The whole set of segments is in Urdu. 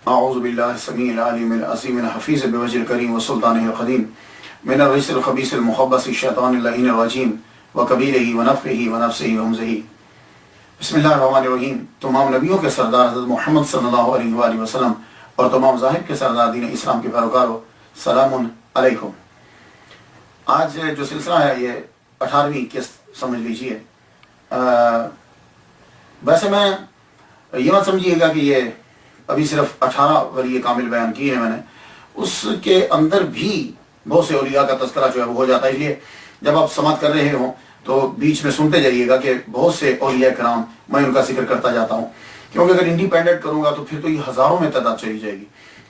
اعوذ باللہ السمیع العلیم العظیم الحفیظ بوجہ الکریم وسلطانہ القدیم من الرجس الخبیث المخبث الشیطان اللعین الرجیم وقبیلہ ونفخہ ونفسہ وہمزہ۔ بسم اللہ الرحمن الرحیم۔ تمام نبیوں کے سردار حضرت محمد صلی اللہ علیہ وآلہ وسلم اور تمام ذاہب کے سردار دین اسلام کے پیروکاروں، سلام علیکم۔ آج جو سلسلہ ہے یہ 18ویں قسط سمجھ لیجئے۔ ویسے میں یہ مت سمجھیے گا کہ یہ ابھی صرف 18 ولی کامل بیان کیے ہیں میں نے، اس کے اندر بھی بہت سے اولیاء کا تذکرہ جو ہے وہ ہو جاتا ہے، اس لیے جب آپ سماعت کر رہے ہوں تو بیچ میں سنتے جائیے گا کہ بہت سے اولیاء کرام میں ان کا ذکر کرتا جاتا ہوں، کیونکہ اگر انڈیپینڈنٹ کروں گا تو پھر تو یہ ہزاروں میں تعداد چلی جائے گی،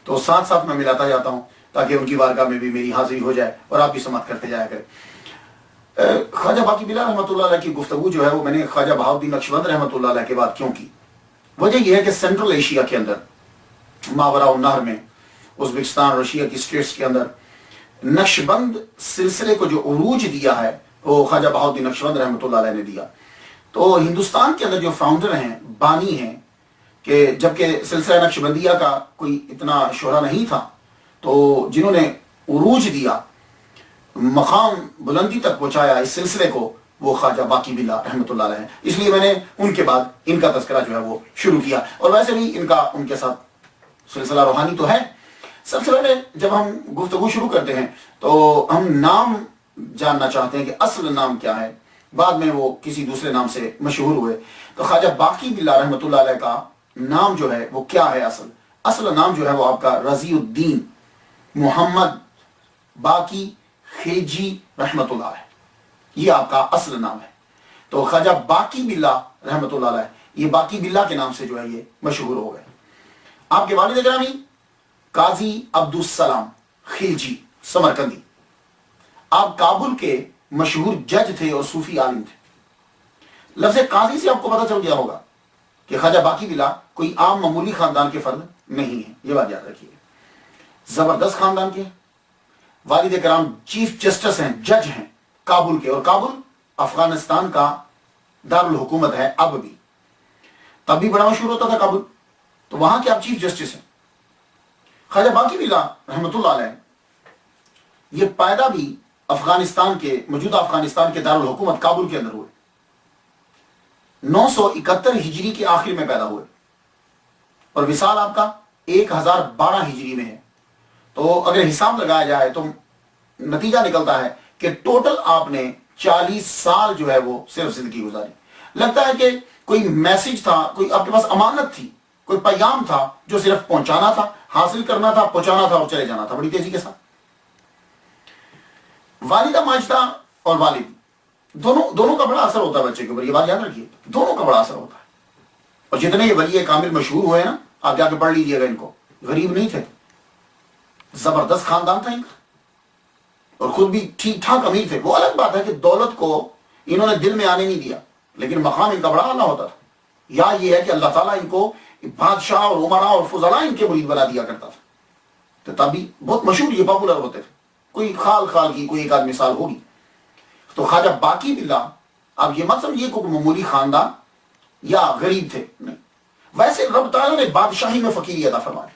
تو ساتھ ساتھ میں ملاتا جاتا ہوں تاکہ ان کی بارگاہ میں بھی میری حاضری ہو جائے اور آپ بھی سماعت کرتے جایا کریں۔ خواجہ باقی بلا رحمۃ اللہ علیہ کی گفتگو جو ہے وہ میں نے خواجہ بہاؤالدین نقشبند رحمۃ اللہ علیہ کے بعد کیوں کی؟ وجہ یہ ہے کہ سینٹرل ایشیا کے اندر ماوراء النہر میں ازبکستان رشیا کی اسٹیٹس کے اندر نقشبند سلسلے کو جو عروج دیا ہے وہ خواجہ بہاؤالدین نقشبند رحمۃ اللہ علیہ نے دیا۔ تو ہندوستان کے اندر جو فاؤنڈر ہیں، بانی ہیں، کہ جبکہ سلسلہ نقشبندیہ کا کوئی اتنا شہرہ نہیں تھا، تو جنہوں نے عروج دیا، مقام بلندی تک پہنچایا اس سلسلے کو، وہ خواجہ باقی باللہ رحمۃ اللہ علیہ ہیں۔ اس لیے میں نے ان کے بعد ان کا تذکرہ جو ہے وہ شروع کیا، اور ویسے بھی ان کے ساتھ سلسلہ روحانی تو ہے۔ سب سے پہلے جب ہم گفتگو شروع کرتے ہیں تو ہم نام جاننا چاہتے ہیں کہ اصل نام کیا ہے، بعد میں وہ کسی دوسرے نام سے مشہور ہوئے، تو خواجہ باقی باللہ رحمۃ اللہ علیہ کا نام جو ہے وہ کیا ہے؟ اصل نام جو ہے وہ آپ کا رضی الدین محمد باقی خلجی رحمۃ اللہ علیہ، یہ آپ کا اصل نام ہے۔ تو خواجہ باقی باللہ رحمۃ اللہ علیہ یہ باقی باللہ کے نام سے جو ہے یہ مشہور ہو گئے۔ آپ کے والد گرامی قاضی عبدالسلام خلجی سمرقندی، آپ کابل کے مشہور جج تھے اور صوفی عالم تھے۔ لفظ قاضی سے آپ کو پتہ چل گیا ہوگا کہ خواجہ باقی باللہ کوئی عام معمولی خاندان کے فرد نہیں ہے، یہ بات یاد رکھیے، زبردست خاندان کے۔ والد کرام چیف جسٹس ہیں، جج ہیں کابل کے، اور کابل افغانستان کا دارالحکومت ہے اب بھی، تب بھی بڑا مشہور ہوتا تھا کابل، تو وہاں کے آپ چیف جسٹس ہیں۔ خواجہ باقی باللہ رحمۃ اللہ علیہ یہ پیدا بھی افغانستان کے، موجودہ افغانستان کے دارالحکومت کابل کے اندر ہوئے، 971 ہجری کے آخر میں پیدا ہوئے، اور وصال آپ کا 1012 ہجری میں ہے۔ تو اگر حساب لگایا جائے تو نتیجہ نکلتا ہے کہ ٹوٹل آپ نے 40 سال جو ہے وہ صرف زندگی گزاری۔ لگتا ہے کہ کوئی میسج تھا، کوئی آپ کے پاس امانت تھی، کوئی پیغام تھا جو صرف پہنچانا تھا، حاصل کرنا تھا، پہنچانا تھا اور چلے جانا تھا بڑی تیزی کے ساتھ۔ والدہ ماجدہ اور والد دونوں کا بڑا اثر ہوتا ہے بچے کے اوپر، یہ بات یاد رکھیے، دونوں کا بڑا اثر ہوتا ہے۔ اور جتنے یہ ولی کامل مشہور ہوئے نا، آپ جا کے پڑھ لیجیے گا ان کو، غریب نہیں تھے، زبردست خاندان تھا ان کا، اور خود بھی ٹھیک ٹھاک امیر تھے۔ وہ الگ بات ہے کہ دولت کو انہوں نے دل میں آنے نہیں دیا، لیکن مقام ان کا بڑا اعلیٰ ہوتا تھا۔ یا یہ ہے کہ اللہ تعالیٰ ان کو بادشاہ اور عمراء اور فضلاء ان کے مرید بنا دیا کرتا تھا، تو تب بھی بہت مشہور، یہ پاپولر ہوتے تھے، کوئی خال کی کوئی ایک آدھ مثال ہوگی۔ تو خواجہ باقی باللہ آپ یہ مت سمجھیے کوئی معمولی خاندان یا غریب تھے، نہیں، ویسے رب تعالیٰ نے بادشاہی میں فقیری عطا فرمائی،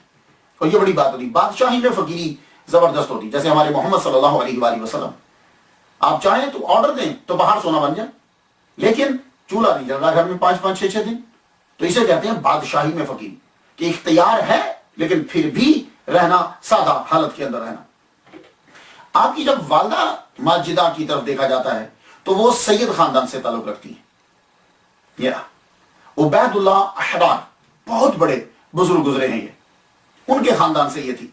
اور یہ بڑی بات ہوتی، بادشاہی میں فقیری زبردست ہوتی، جیسے ہمارے محمد صلی اللہ علیہ وآلہ وسلم، آپ چاہیں تو آرڈر دیں تو باہر سونا بن جائے، لیکن چولہا نہیں جل رہا گھر میں 5 6 دن، تو اسے کہتے ہیں بادشاہی میں فقیری، کہ اختیار ہے لیکن پھر بھی رہنا سادہ حالت کے اندر رہنا۔ آپ کی جب والدہ ماجدہ کی طرف دیکھا جاتا ہے تو وہ سید خاندان سے تعلق رکھتی ہیں، یہ عبید اللہ احرار بہت بڑے بزرگ گزرے ہیں، یہ ان کے خاندان سے یہ تھی۔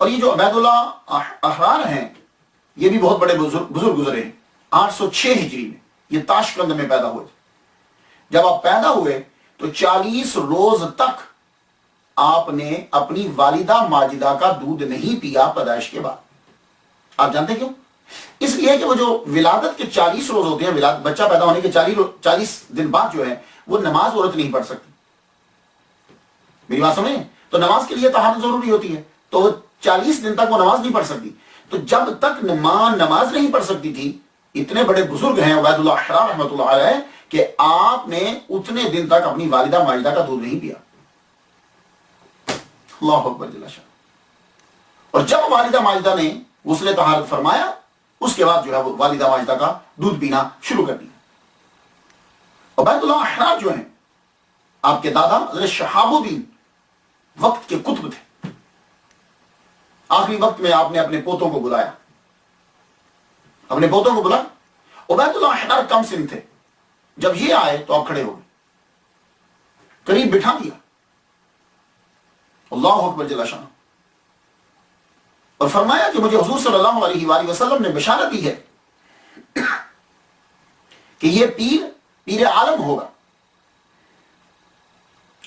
اور یہ جو عبید اللہ احرار ہیں یہ بھی بہت بڑے بزرگ گزرے ہیں، 806 ہجری میں یہ تاشقند میں پیدا ہوئے تھے۔ جب آپ پیدا ہوئے تو 40 روز تک آپ نے اپنی والدہ ماجدہ کا دودھ نہیں پیا پیدائش کے بعد۔ آپ جانتے کیوں؟ اس لیے کہ وہ جو ولادت کے 40 روز ہوتے ہیں، بچہ پیدا ہونے کے 40 دن بعد جو ہے وہ نماز عورت نہیں پڑھ سکتی، میری بات سمجھیں؟ تو نماز کے لیے طہارت ضروری ہوتی ہے، تو وہ 40 دن تک وہ نماز نہیں پڑھ سکتی۔ تو جب تک نماز نہیں پڑھ سکتی تھی، اتنے بڑے بزرگ ہیں عبید اللہ احرار رحمۃ اللہ علیہ کہ آپ نے اتنے دن تک اپنی والدہ ماجدہ کا دودھ نہیں پیا۔ اللہ اکبر جل شان۔ اور جب والدہ ماجدہ نے غسل طہارت فرمایا اس کے بعد جو ہے وہ والدہ ماجدہ کا دودھ پینا شروع کر دیا۔ عبید اللہ احرار جو ہیں آپ کے دادا حضرت شہاب الدین وقت کے قطب تھے۔ آخری وقت میں آپ نے اپنے پوتوں کو بلایا، اپنے پوتوں کو بلایا۔ عبید اللہ احرار کم سن تھے، جب یہ آئے تو آپ کھڑے ہو گئے، قریب بٹھا دیا۔ اللہ اکبر جل شان۔ اور فرمایا کہ مجھے حضور صلی اللہ علیہ وآلہ وسلم نے بشارت دی ہے کہ یہ پیر عالم ہوگا۔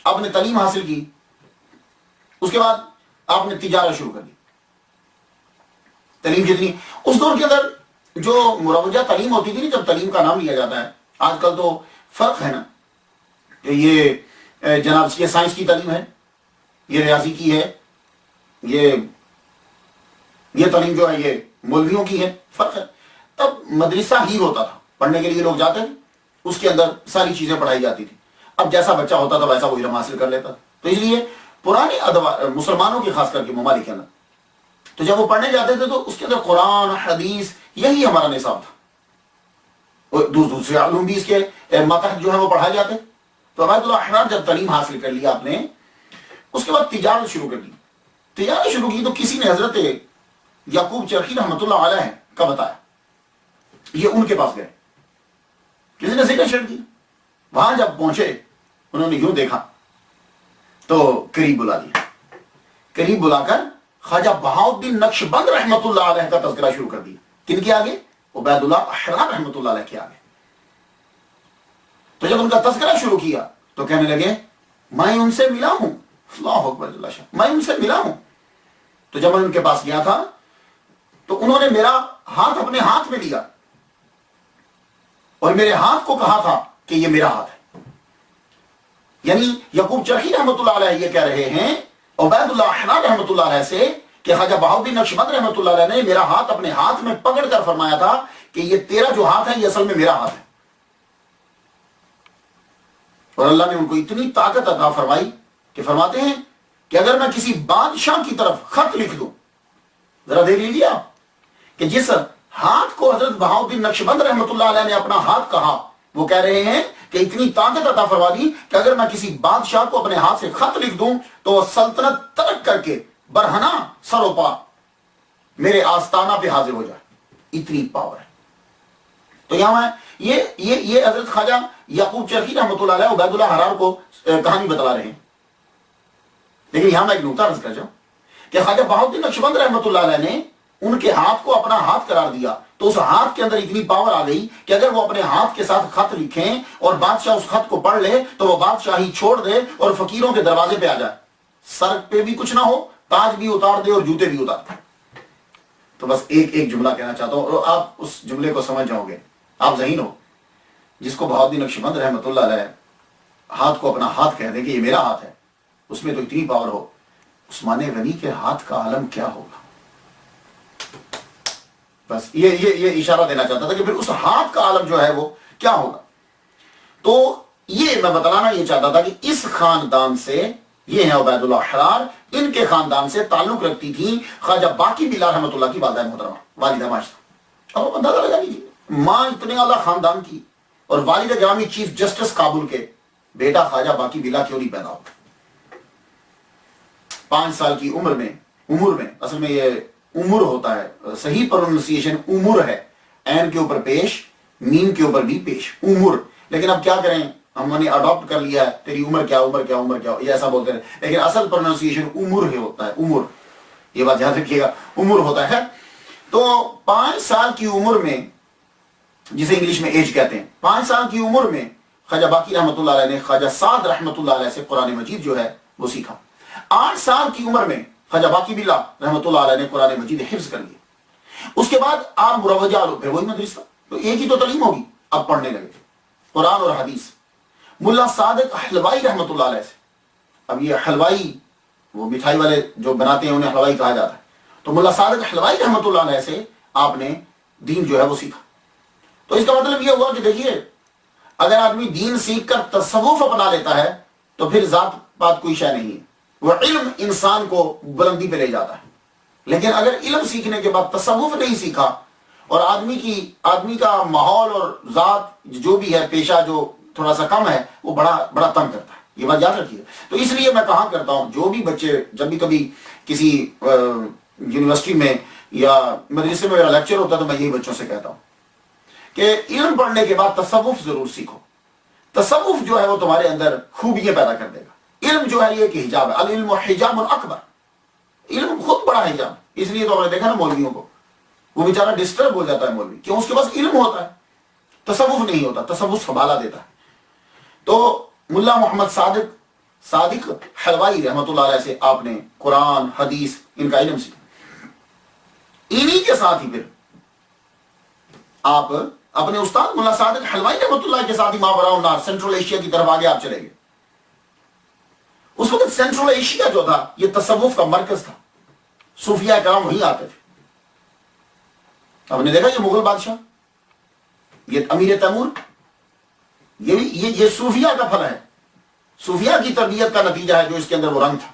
آپ نے تعلیم حاصل کی، اس کے بعد آپ نے تجارت شروع کر دی۔ تعلیم جتنی اس دور کے اندر جو مروجہ تعلیم ہوتی تھی، جب تعلیم کا نام لیا جاتا ہے، آج کل تو فرق ہے نا کہ یہ جناب یہ سائنس کی تعلیم ہے، یہ ریاضی کی ہے، یہ تعلیم جو ہے یہ مولویوں کی ہے، فرق ہے۔ تب مدرسہ ہی ہوتا تھا، پڑھنے کے لیے لوگ جاتے تھے، اس کے اندر ساری چیزیں پڑھائی جاتی تھی۔ اب جیسا بچہ ہوتا تھا ویسا وہ علم حاصل کر لیتا۔ تو اس لیے پرانے مسلمانوں کے خاص کر کے ممالک کے اندر تو جب وہ پڑھنے جاتے تھے تو اس کے اندر قرآن حدیث یہی ہمارا نصاب تھا، اور دوسرے علوم بھی اس کے ماتحت جو ہے وہ پڑھائے جاتے۔ تو عبید اللہ احرار جب تعلیم حاصل کر لیا آپ نے، اس کے بعد تجارت شروع کر دی۔ تجارت شروع کی تو کسی نے حضرت یعقوب چرخی رحمۃ اللہ علیہ کا بتایا، یہ ان کے پاس گئے، کسی نے ذکر چھیڑ دی۔ وہاں جب پہنچے انہوں نے یوں دیکھا تو قریب بلا دیا، قریب بلا کر خواجہ بہاؤالدین نقشبند رحمۃ اللہ علیہ کا تذکرہ شروع کر دیا۔ کن کے آگے؟ عبید اللہ احرار رحمۃ اللہ علیہ کے آگے۔ تو جب ان کا تذکرہ شروع کیا تو کہنے لگے میں ان سے ملا ہوں، اللہ اکبر جل شان، میں ان سے ملا ہوں۔ تو جب میں ان کے پاس گیا تھا تو انہوں نے میرا ہاتھ اپنے ہاتھ میں لیا اور میرے ہاتھ کو کہا تھا کہ یہ میرا ہاتھ ہے۔ یعنی یعقوب چرخی رحمۃ اللہ علیہ یہ کہہ رہے ہیں عبید اللہ احرار رحمۃ اللہ علیہ سے کہ خواجہ بہاؤالدین نقشبند رحمۃ اللہ علیہ نے میرا ہاتھ اپنے ہاتھ میں پکڑ کر فرمایا تھا کہ یہ تیرا جو ہاتھ ہے یہ اصل میں میرا ہاتھ ہے۔ اور اللہ نے ان کو اتنی طاقت عطا فرمائی کہ فرماتے ہیں کہ اگر میں کسی بادشاہ کی طرف خط لکھ دوں، ذرا دیکھ لیجیے آپ کہ جس ہاتھ کو حضرت بہاؤالدین نقشبند رحمۃ اللہ علیہ نے اپنا ہاتھ کہا، وہ کہہ رہے ہیں کہ اتنی طاقت عطا فرما دی کہ اگر میں کسی بادشاہ کو اپنے ہاتھ سے خط لکھ دوں تو وہ سلطنت ترک کر کے برہنہ سرو پا میرے آستانہ پہ حاضر ہو جائے، اتنی پاور ہے۔ تو یہاں میں یہ حضرت خواجہ یعقوب چرخی رحمۃ اللہ علیہ عبید اللہ احرار کو کہانی بتلا رہے ہیں۔ لیکن یہاں میں ایک نقطہ عرض کر جاؤں کہ خواجہ بہاؤالدین نقشبند رحمۃ اللہ علیہ نے ان کے ہاتھ کو اپنا ہاتھ قرار دیا تو اس ہاتھ کے اندر اتنی پاور آ گئی کہ اگر وہ اپنے ہاتھ کے ساتھ خط لکھیں اور بادشاہ اس خط کو پڑھ لے تو وہ بادشاہی چھوڑ دے اور فقیروں کے دروازے پہ آ جائے، سر پہ بھی کچھ نہ ہو، تاج بھی اتار دے اور جوتے بھی اتار دے۔ تو بس ایک جملہ کہنا چاہتا ہوں اور آپ اس جملے کو سمجھ جاؤ گے، آپ ذہین ہو، جس کو بہاؤالدین نقشبند رحمۃ اللہ علیہ ہاتھ کو اپنا ہاتھ کہہ دے کہ یہ میرا ہاتھ ہے، اس میں تو اتنی پاور ہو، عثمان غنی کے ہاتھ کا عالم کیا ہوگا۔ بس یہ اشارہ دینا چاہتا تھا کہ پھر اس ہاتھ کا عالم جو ہے وہ کیا ہوگا۔ تو یہ میں بتلانا یہ چاہتا تھا کہ اس خاندان سے، یہ ہیں عبید اللہ احرار، ان کے خاندان سے تعلق رکھتی تھی خواجہ باقی بلا رحمۃ اللہ کی والدہ محترمہ، والدہ ماجدہ۔ اور اندازہ لگا لیجیے، ماں اتنے اعلیٰ خاندان کی اور والد گرامی چیف جسٹس کابل کے، بیٹا خواجہ باقی بلا کیوں نہیں پیدا ہو۔ 5 سال کی عمر میں اصل میں یہ عمر ہوتا ہے، صحیح پروننسیشن عمر ہے، عین کے اوپر پیش، میم کے اوپر بھی پیش، عمر۔ لیکن اب کیا کریں، ہم نے اڈاپٹ کر لیا ہے تیری عمر کیا یہ ایسا بولتے ہیں، لیکن اصل پروننسیشن عمر ہے ہوتا ہے، عمر، یہ بات یاد رکھیے گا، عمر ہوتا ہے۔ تو 5 سال کی عمر میں، جسے انگلش میں ایج کہتے ہیں، 5 سال کی عمر میں خواجہ باقی رحمۃ اللہ علیہ نے خواجہ سعد رحمۃ اللہ علیہ سے قرآن مجید جو ہے وہ سیکھا۔ 8 سال کی عمر میں خواجہ باقی بلا رحمۃ اللہ علیہ نے قرآن مجید حفظ کر لیا۔ اس کے بعد آپ مروجہ پھر وہی مدرسہ، تو ایک ہی تو تعلیم ہوگی، اب پڑھنے لگے قرآن اور حدیث۔ ملا صادق حلوائی رحمۃ اللہ علیہ سے، اب یہ حلوائی وہ مٹھائی والے جو بناتے ہیں انہیں حلوائی کہا جاتا ہے، تو ملا صادق حلوائی رحمۃ اللہ علیہ سے آپ نے دین جو ہے وہ سیکھا۔ تو اس کا مطلب یہ ہوا کہ دیکھیے، اگر آدمی دین سیکھ کر تصوف اپنا لیتا ہے تو پھر ذات پات کوئی شے نہیں ہے، وہ علم انسان کو بلندی پہ لے جاتا ہے. لیکن اگر علم سیکھنے کے بعد تصوف نہیں سیکھا اور آدمی کا ماحول اور ذات جو بھی ہے، پیشہ جو تھوڑا سا کم ہے، وہ بڑا بڑا تنگ کرتا ہے. یہ بات یاد رکھیے. تو اس لیے میں کہا کرتا ہوں، جو بھی بچے جب بھی کبھی کسی یونیورسٹی میں یا مدرسے میں میرا لیکچر ہوتا ہے تو میں یہی بچوں سے کہتا ہوں کہ علم پڑھنے کے بعد تصوف ضرور سیکھو. تصوف جو ہے وہ تمہارے اندر خوبیاں پیدا کر دے گا. علم جو ہے یہ ایک حجاب ہے. العلم حجاب اکبر. علم خود بڑا حجاب. اس لیے تو ہم نے دیکھا نا مولویوں کو، وہ بیچارہ ڈسٹرب ہو جاتا ہے مولوی، کیوں؟ اس کے پاس علم ہوتا ہے، تصوف نہیں ہوتا. تصوف سنبھالا دیتا ہے. تو ملا محمد صادق حلوائی رحمۃ اللہ علیہ سے آپ نے قرآن حدیث ان کا علم سیکھا. انہی کے ساتھ ہی پھر آپ اپنے استاد ملا صادق حلوائی رحمۃ اللہ کے ساتھ ہی ماورا النہر سینٹرل ایشیا کی طرف آگے آپ چلے گئے. اس وقت سینٹرل ایشیا جو تھا یہ تصوف کا مرکز تھا. صوفیاء کرام وہیں آتے تھے. آپ نے دیکھا یہ مغل بادشاہ، یہ امیر تیمور، یہ صوفیاء کا پھل ہے، صوفیاء کی تربیت کا نتیجہ ہے جو اس کے اندر وہ رنگ تھا.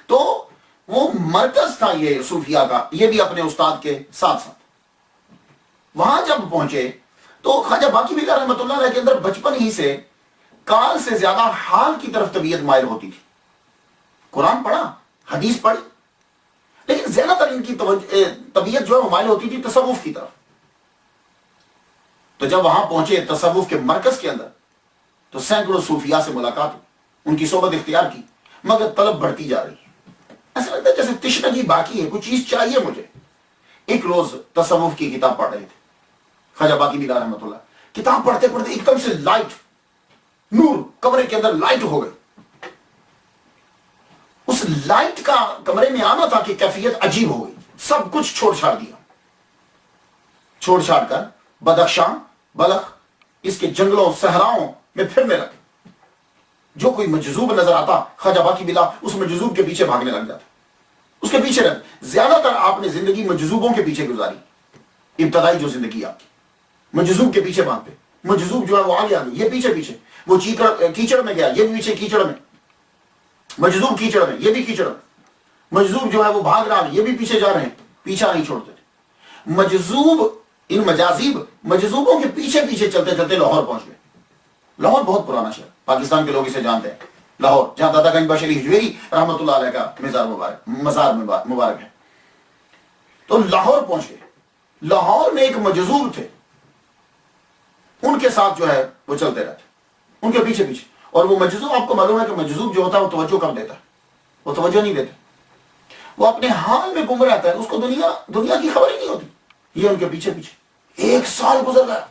تو وہ مرکز تھا یہ صوفیاء کا. یہ بھی اپنے استاد کے ساتھ ساتھ وہاں جب پہنچے تو خواجہ باقی بلا رحمۃ اللہ علیہ کے اندر بچپن ہی سے کال سے زیادہ حال کی طرف طبیعت مائل ہوتی تھی. قرآن پڑھا، حدیث پڑھی، لیکن زیادہ تر ان کی طبیعت جو ہے وہ مائل ہوتی تھی تصوف کی طرف. تو جب وہاں پہنچے تصوف کے مرکز کے اندر تو سینکڑوں صوفیاء سے ملاقات ہوئی، ان کی صحبت اختیار کی، مگر طلب بڑھتی جا رہی ہے. ایسا لگتا ہے جیسے تشنگی باقی ہے، کچھ چیز چاہیے مجھے. ایک روز تصوف کی کتاب پڑھ رہے تھے خواجہ باقی بلا رحمۃ اللہ. کتاب پڑھتے پڑھتے ایک دم سے لائٹ، نور کمرے کے اندر لائٹ ہو گئی. اس لائٹ کا کمرے میں آنا تھا کہ کیفیت عجیب ہو گئی. سب کچھ چھوڑ چھاڑ دیا، چھوڑ چھاڑ کر بدخشاں بلخ اس کے جنگلوں صحراؤں میں پھرنے لگے. جو کوئی مجذوب نظر آتا خواجہ باقی بلا اس مجذوب کے پیچھے بھاگنے لگ جاتا، اس کے پیچھے رہتے. زیادہ تر آپ نے زندگی مجذوبوں کے پیچھے گزاری. ابتدائی جو زندگی آپ کی مجذوب کے پیچھے بھاگتے. مجذوب جو ہے وہ آگے آگے، یہ پیچھے پیچھے. وہ کیچڑ میں گیا، یہ بھی پیچھے کیچڑ میں. مجذوب کیچڑ میں، یہ بھی کیچڑ میں. مجذوب جو ہے وہ بھاگ رہا ہے، یہ بھی پیچھے جا رہے ہیں، پیچھا نہیں چھوڑتے تھے. مجذوب ان مجاذیب مجذوبوں کے پیچھے پیچھے چلتے چلتے لاہور پہنچ گئے. لاہور بہت پرانا شہر، پاکستان کے لوگ اسے جانتے ہیں. لاہور جہاں دادا گنج بشری ہجویری رحمۃ اللہ علیہ کا مزار مبارک ہے. تو لاہور پہنچ گئے. لاہور میں ایک مجذوب تھے، ان کے ساتھ جو ہے وہ چلتے رہتے، ان کے پیچھے پیچھے. اور وہ مجذوب، آپ کو معلوم ہے کہ مجذوب جو ہوتا ہے وہ توجہ کم دیتا ہے، وہ توجہ نہیں دیتا، وہ اپنے حال میں گم رہتا ہے، اس کو دنیا کی خبر ہی نہیں ہوتی. یہ ان کے پیچھے پیچھے. 1 سال گزر گیا.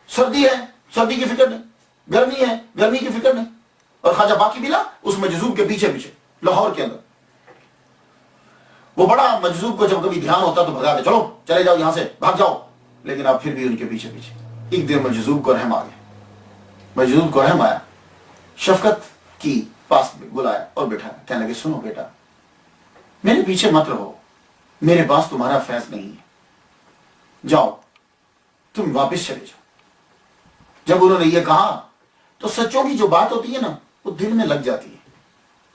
سردی ہے، سردی کی فکر نہیں، گرمی ہے، گرمی کی فکر نہیں. اور خواجہ باقی بلا اس مجذوب کے پیچھے پیچھے لاہور کے اندر. وہ بڑا مجذوب کو جب کبھی دھیان ہوتا تو بھگاتے، چلو چلے جاؤ یہاں سے، بھاگ جاؤ. لیکن آپ پھر بھی ان کے پیچھے پیچھے. ایک دن مجذوب کو رحم آ گیا. مجذوب کو رحم آیا، شفقت کی پاس بلایا اور بٹھایا. کہنے لگے سنو بیٹا، میرے پیچھے مت رہو، میرے پاس تمہارا فیض نہیں ہے، جاؤ تم واپس چلے جاؤ. جب انہوں نے یہ کہا تو سچوں کی جو بات ہوتی ہے نا وہ دل میں لگ جاتی ہے.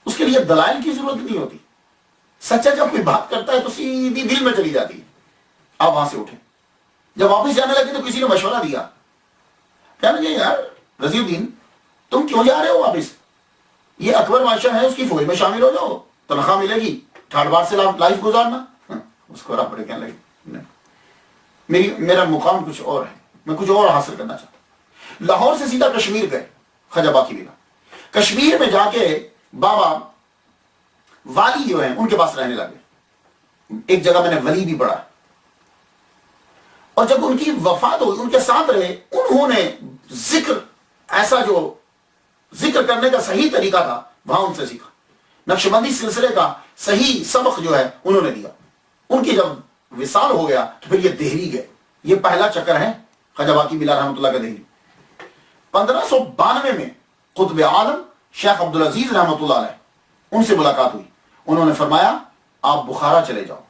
اس کے لیے دلائل کی ضرورت نہیں ہوتی. سچا جب کوئی بات کرتا ہے تو سیدھی دل میں چلی جاتی ہے. آپ وہاں سے اٹھے، جب واپس جانے لگے تو کسی نے مشورہ دیا. کہنے لگے یار رضی الدین، تم کیوں جا رہے ہو واپس؟ یہ اکبر بادشاہ ہے، اس کی فوج میں شامل ہو جاؤ، تنخواہ ملے گی، ٹھاٹ باٹ سے لائف گزارنا. اس کو رب کہنے لگے میرا مقام کچھ اور ہے، میں کچھ اور حاصل کرنا چاہتا ہوں. لاہور سے سیدھا کشمیر گئے خواجہ باقی بلا. کشمیر میں جا کے بابا والی جو ہیں ان کے پاس رہنے لگے. ایک جگہ میں نے ولی بھی پڑھا. اور جب ان کی وفات ہوئی ان کے ساتھ رہے. انہوں نے ذکر، ایسا جو ذکر کرنے کا صحیح طریقہ تھا وہاں ان سے سیکھا. نقشبندی سلسلے کا صحیح سبق جو ہے انہوں نے دیا. ان کی جب وصال ہو گیا تو پھر یہ دہلی گئے. یہ پہلا چکر ہے خواجہ باقی بلا رحمۃ اللہ کا دہلی. 1592 میں قطب عالم شیخ عبدالعزیز رحمۃ اللہ علیہ ان سے ملاقات ہوئی. انہوں نے فرمایا آپ بخارا چلے جاؤ،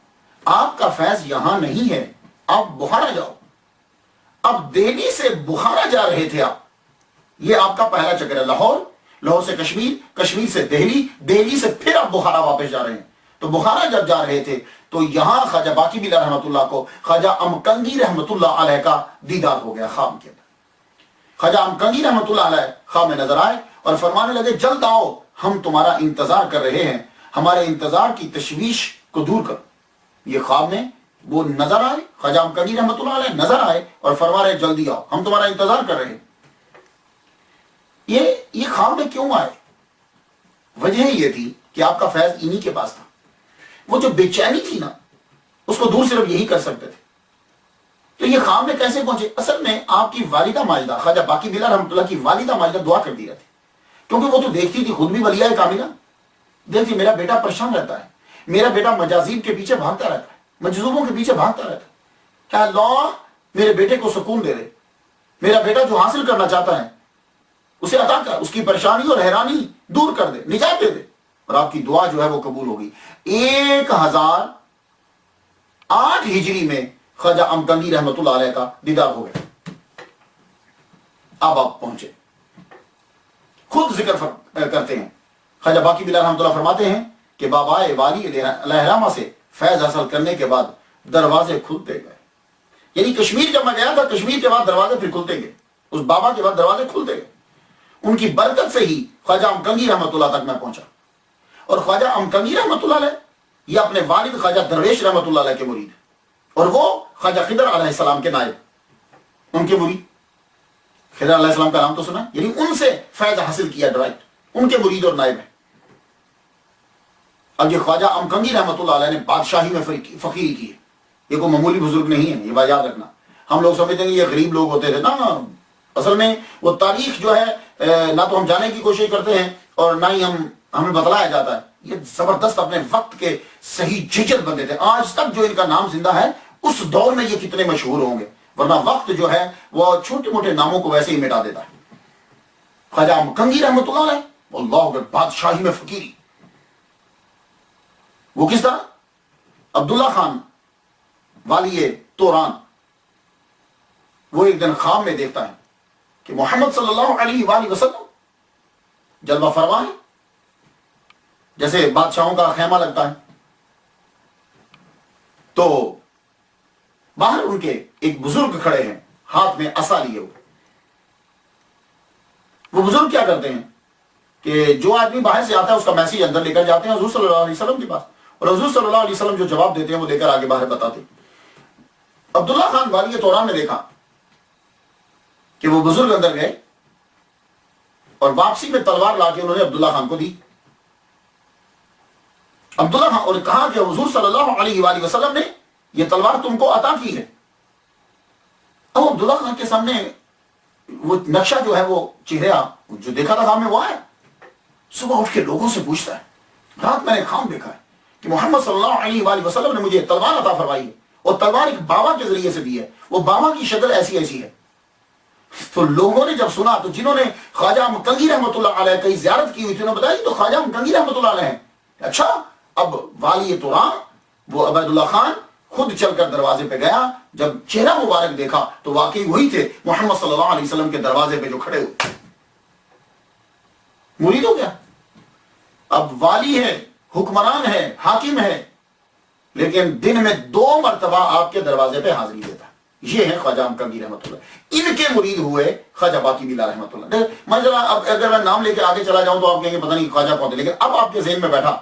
آپ کا فیض یہاں نہیں ہے، آپ بخارا جاؤ. اب دہلی سے بخارا جا رہے تھے آپ، یہ آپ کا پہلا چکر ہے. لاہور لاہور سے کشمیر، کشمیر سے دہلی، دہلی سے پھر آپ بخارا واپس جا رہے ہیں. تو بخارا جب جا رہے تھے تو یہاں خواجہ باقی بلا رحمۃ اللہ کو خواجہ امکنگی رحمۃ اللہ علیہ کا دیدار ہو گیا خواب کے اندر. خواجہ امکنگی رحمۃ اللہ علیہ خواب میں نظر آئے اور فرمانے لگے جلد آؤ، ہم تمہارا انتظار کر رہے ہیں، ہمارے انتظار کی تشویش کو دور کرو. یہ خواب میں وہ نظر آئے، خواجہ امکنگی رحمۃ اللہ علیہ نظر آئے اور فرما رہے جلدی آؤ، ہم تمہارا انتظار کر رہے ہیں. یہ خواب میں کیوں آئے؟ وجہ یہ تھی کہ آپ کا فیض انہی کے پاس تھا. وہ جو بے چینی تھی نا اس کو دور صرف یہی کر سکتے تھے. تو یہ خواب میں کیسے پہنچے؟ اصل میں آپ کی والدہ ماجدہ خواجہ باقی بلا رحمۃ اللہ کی والدہ ماجدہ دعا کر دی رہتی، کیونکہ وہ تو دیکھتی تھی، خود بھی ولیہ کاملہ، دیکھتی میرا بیٹا پریشان رہتا ہے، میرا بیٹا مجازیب کے پیچھے بھاگتا رہتا ہے، مجذوبوں کے پیچھے بھاگتا رہتا ہے. کیا اللہ میرے بیٹے کو سکون دے دے، میرا بیٹا جو حاصل کرنا چاہتا ہے اسے عطا کر، اس کی پریشانی اور حیرانی دور کر دے، نجات دے دے. اور آپ کی دعا جو ہے وہ قبول ہوگی. 1008 ہجری میں خواجہ امکنگی رحمۃ اللہ علیہ کا دیدار ہو گیا. اب آپ پہنچے، خود ذکر کرتے ہیں خواجہ باقی بلا رحمۃ اللہ فرماتے ہیں کہ بابائے والی علیہ الرحمہ سے فیض حاصل کرنے کے بعد دروازے کھلتے گئے. یعنی کشمیر جب میں گیا تھا، کشمیر کے بعد دروازے پھر کھلتے گئے، اس بابا کے بعد دروازے کھلتے گئے. ان کی برکت سے ہی خواجہ امکنگی رحمۃ اللہ تک میں پہنچا. اور خواجہ امکنگی رحمۃ اللہ علیہ یہ اپنے والد خواجہ درویش رحمۃ اللہ علیہ کے مرید ہیں، اور وہ خواجہ خضر علیہ السلام کے نائب، ان کے مرید. خضر علیہ السلام کا نام تو سنا، یعنی ان سے فیض حاصل کیا ڈائریکٹ، ان کے مرید اور نائب ہیں. اب یہ خواجہ امکنگی رحمۃ اللہ علیہ نے بادشاہی میں فقیری کی ہے. یہ کوئی معمولی بزرگ نہیں ہے، یہ بات یاد رکھنا. ہم لوگ سمجھتے ہیں یہ غریب لوگ ہوتے تھے نا، اصل میں وہ تاریخ جو ہے نہ تو ہم جانے کی کوشش کرتے ہیں اور نہ ہی ہمیں بتلایا جاتا ہے. یہ زبردست اپنے وقت کے صحیح ججل بندے تھے. آج تک جو ان کا نام زندہ ہے اس دور میں یہ کتنے مشہور ہوں گے، ورنہ وقت جو ہے وہ چھوٹے موٹے ناموں کو ویسے ہی مٹا دیتا ہے. خواجہ امکنگی رحمۃ اللہ علیہ اللہ اکبر بادشاہی میں فقیری. وہ کس طرح؟ عبداللہ خان والی توران وہ ایک دن خواب میں دیکھتا ہے کہ محمد صلی اللہ علیہ وآلہ وسلم جلوہ فرما ہے، جیسے بادشاہوں کا خیمہ لگتا ہے. تو باہر ان کے ایک بزرگ کھڑے ہیں، ہاتھ میں عصا لیے. وہ بزرگ کیا کرتے ہیں کہ جو آدمی باہر سے آتا ہے اس کا میسیج اندر لے کر جاتے ہیں حضور صلی اللہ علیہ وسلم کے پاس، اور حضور صلی اللہ علیہ وسلم جو جواب دیتے ہیں وہ لے کر آگے باہر بتاتے. عبداللہ خان والی توران نے دیکھا کہ وہ بزرگ اندر گئے اور واپسی میں تلوار لا کے انہوں نے عبداللہ خان کو دی. عبداللہ خان اور کہا کہ حضور صلی اللہ علیہ وآلہ وسلم نے یہ تلوار تم کو عطا کی ہے. اب عبداللہ خان کے سامنے وہ نقشہ جو ہے وہ چہرہ جو دیکھا تھا سامنے وہ آیا. صبح اٹھ کے لوگوں سے پوچھتا ہے رات میں نے خواب دیکھا ہے کہ محمد صلی اللہ علیہ وآلہ وسلم نے مجھے تلوار عطا فرمائی ہے، اور تلوار ایک بابا کے ذریعے سے دی ہے، وہ بابا کی شکل ایسی ایسی ہے. تو لوگوں نے جب سنا تو جنہوں نے خواجہ امکنگی رحمۃ اللہ علیہ کی زیارت کی ہوئی تھی انہوں نے بتایا تو خواجہ امکنگی رحمۃ اللہ علیہ ہیں. اچھا، اب والی توران وہ عبید اللہ خان خود چل کر دروازے پہ گیا، جب چہرہ مبارک دیکھا تو واقعی وہی تھے محمد صلی اللہ علیہ وسلم کے دروازے پہ جو کھڑے ہوئے. مرید ہو گیا، اب والی ہے، حکمران ہے، حاکم ہے، لیکن دن میں 2 مرتبہ آپ کے دروازے پہ حاضری دیتا. یہ ہے خواجہ امکنگی رحمۃ اللہ. ان کے مرید ہوئے خواجہ باقی بلا رحمۃ اللہ. میں ذرا اب اگر میں نام لے کے آگے چلا جاؤں تو آپ کہیں گے پتہ نہیں خواجہ کون تھے، لیکن اب آپ کے ذہن میں بیٹھا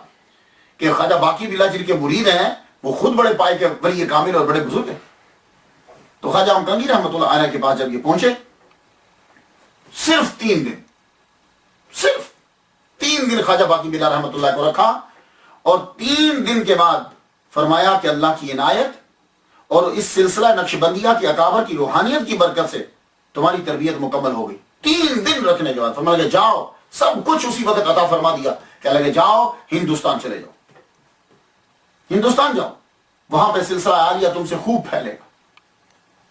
کہ خواجہ باقی بلا جن کے مرید ہیں وہ خود بڑے پائے کے ولی کامل اور بڑے بزرگ ہیں. تو خواجہ امکنگی رحمۃ اللہ علیہ کے پاس جب یہ پہنچے، صرف 3 دن خواجہ باقی بلا رحمۃ اللہ کو رکھا، اور 3 دن کے بعد فرمایا کہ اللہ کی عنایت اور اس سلسلہ نقش بندیہ کی اکابر کی روحانیت کی برکت سے تمہاری تربیت مکمل ہو گئی. 3 دن رکھنے کے بعد فرمایا کہ جاؤ، سب کچھ اسی وقت عطا فرما دیا کہ لگے جاؤ ہندوستان چلے جاؤ، ہندوستان جاؤ، وہاں پہ سلسلہ عالیہ تم سے خوب پھیلے گا.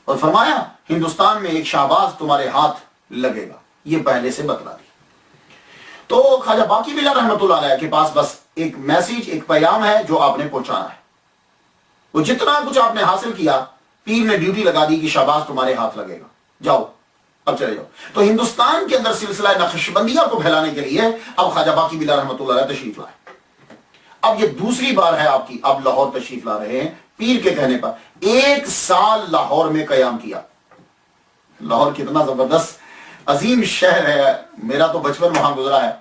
اور فرمایا ہندوستان میں ایک شہباز تمہارے ہاتھ لگے گا. یہ پہلے سے بتلا دی. تو خواجہ باقی بلا رحمۃ اللہ علیہ کے پاس بس ایک میسیج، ایک پیغام ہے جو آپ نے پہنچانا ہے. وہ جتنا کچھ آپ نے حاصل کیا، پیر نے ڈیوٹی لگا دی کہ شہباز تمہارے ہاتھ لگے گا، جاؤ اب چلے جاؤ. تو ہندوستان کے اندر سلسلہ نقشبندیہ کو پھیلانے کے لیے اب خواجہ باقی بلا رحمۃ اللہ علیہ تشریف لائے. اب یہ دوسری بار ہے آپ کی، اب لاہور تشریف لا رہے ہیں پیر کے کہنے پر. 1 سال لاہور میں قیام کیا. لاہور کتنا زبردست عظیم شہر ہے. میرا تو بچپن وہاں گزرا ہے.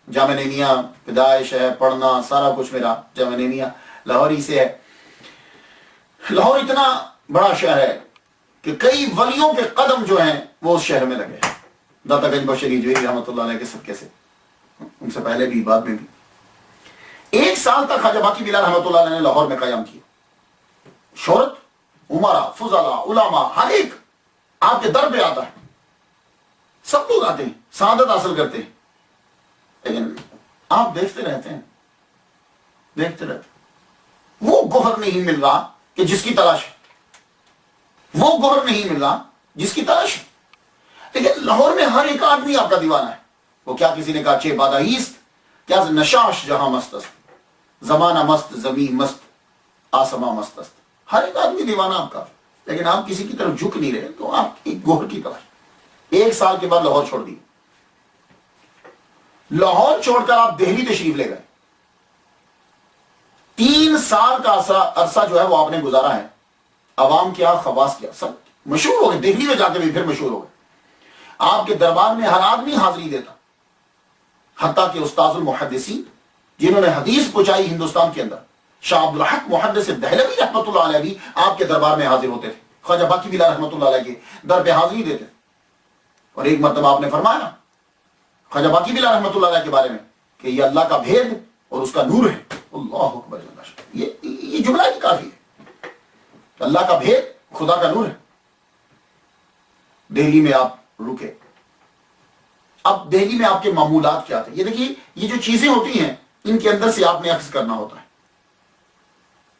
جامعہ نعیمیہ پیدائش ہے، پڑھنا سارا کچھ میرا جامعہ نعیمیہ لاہور ہی سے ہے. لاہور اتنا بڑا شہر ہے کہ کئی ولیوں کے قدم جو ہیں وہ اس شہر میں لگے ہیں. داتا گنج بخشری جوہری رحمۃ اللہ علیہ کے صدقے سے، ان سے پہلے بھی بعد میں بھی. 1 سال تک خواجہ باقی بلا رحمۃ اللہ علیہ نے لاہور میں قیام کیا. شہرت، عمرا، فضلا، علماء ہر ایک آپ کے در پہ آتا ہے. سب لوگ آتے ہیں، سعادت حاصل کرتے ہیں. لیکن آپ دیکھتے رہتے ہیں، دیکھتے رہتے ہیں. وہ گوہر نہیں مل رہا کہ جس کی تلاش ہے، وہ گوہر نہیں مل رہا جس کی تلاش ہے. لیکن لاہور میں ہر ایک آدمی آپ کا دیوانہ ہے. وہ کیا کسی نے کہا چھ بادہ ایست کیا نشاش جہاں مست است، زمانہ مست، زمین مست، آسماں مست است. ہر ایک آدمی دیوانہ آپ کا. لیکن آپ کسی کی طرف جھک نہیں رہے تو آپ ایک گوہر کی تلاش. 1 سال کے بعد لاہور چھوڑ دی. لاہور چھوڑ کر آپ دہلی تشریف لے گئے. 3 سال کا عرصہ جو ہے وہ آپ نے گزارا ہے. عوام کیا، خواص کیا، سب مشہور ہو گئے. دہلی میں جا کے بھی پھر مشہور ہو گئے. آپ کے دربار میں ہر آدمی حاضری دیتا، حتیٰ کہ استاذ المحدثین جنہوں نے حدیث پہنچائی ہندوستان کے اندر، شاہ عبد الحق محدث دہلوی رحمۃ اللہ علیہ بھی آپ کے دربار میں حاضر ہوتے تھے. خواجہ باقی بلا رحمۃ اللہ علیہ کے در پہ حاضری دیتے. اور ایک مرتبہ آپ نے فرمایا خواجہ باقی بلا رحمۃ اللہ علیہ کے بارے میں کہ یہ اللہ کا بھید اور اس کا نور ہے. اللہ اکبر. یہ جملہ ہی کافی ہے. اللہ کا بھید، خدا کا نور ہے. دہلی میں آپ رکے. اب دہلی میں آپ کے معمولات کیا تھے؟ یہ دیکھیے، یہ جو چیزیں ہوتی ہیں ان کے اندر سے آپ نے اخذ کرنا ہوتا ہے.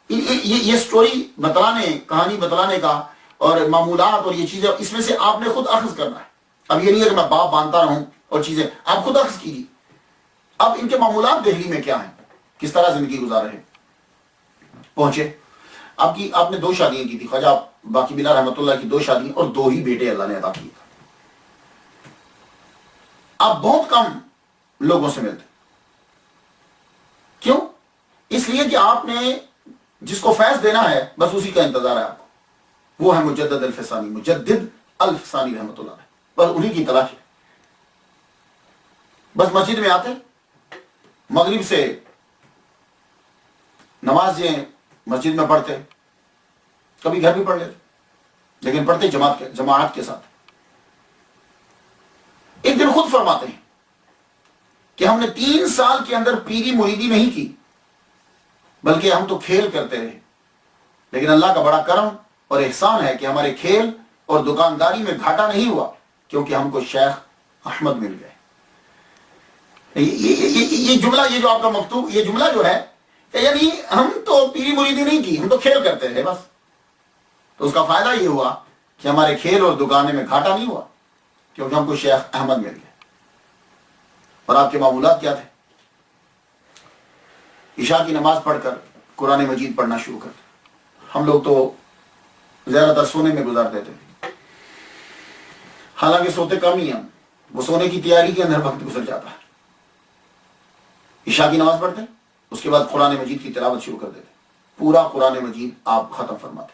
یہ سٹوری بتلانے، کہانی بتلانے کا اور معمولات اور یہ چیزیں، اس میں سے آپ نے خود اخذ کرنا ہے. اب یہ نہیں ہے کہ میں باپ باندھتا رہوں اور چیزیں، آپ خود اخذ کیجیے. اب ان کے معمولات دہلی میں کیا ہیں، کس طرح زندگی گزار رہے ہیں. پہنچے آپ نے 2 شادیاں کی تھی. خواجہ باقی بلا رحمۃ اللہ کی 2 شادیاں اور 2 ہی بیٹے اللہ نے عطا کیے. آپ بہت کم لوگوں سے ملتے. کیوں؟ اس لیے کہ آپ نے جس کو فیض دینا ہے بس اسی کا انتظار ہے آپ کو. وہ ہے مجدد الفسانی، مجدد الفسانی رحمۃ اللہ علیہ. بس انہی کی تلاش ہے. بس مسجد میں آتے، مغرب سے نمازیں مسجد میں پڑھتے، کبھی گھر بھی پڑھ لیتے، لیکن پڑھتے جماعت کے ساتھ. ایک دن خود فرماتے ہیں کہ ہم نے 3 سال کے اندر پیری مریدی نہیں کی، بلکہ ہم تو کھیل کرتے رہے. لیکن اللہ کا بڑا کرم اور احسان ہے کہ ہمارے کھیل اور دکانداری میں گھاٹا نہیں ہوا، کیونکہ ہم کو شیخ احمد مل گئے. یہ جملہ، یہ جو آپ کا مکتوب، یہ جملہ جو ہے کہ یعنی ہم تو پیری مریدی نہیں کی، ہم تو کھیل کرتے رہے بس. تو اس کا فائدہ یہ ہوا کہ ہمارے کھیل اور دکانے میں گھاٹا نہیں ہوا، کیونکہ ہم کو شیخ احمد مل گئے. اور آپ کے معمولات کیا تھے؟ عشاء کی نماز پڑھ کر قرآن مجید پڑھنا شروع کرتے. ہم لوگ تو زیادہ تر سونے میں گزار دیتے تھے، حالانکہ سوتے کم ہی ہم. وہ سونے کی تیاری کے اندر وقت گزر جاتا ہے. عشاء کی نماز پڑھتے، اس کے بعد قرآن مجید کی تلاوت شروع کر دیتے. پورا قرآن مجید آپ ختم فرماتے.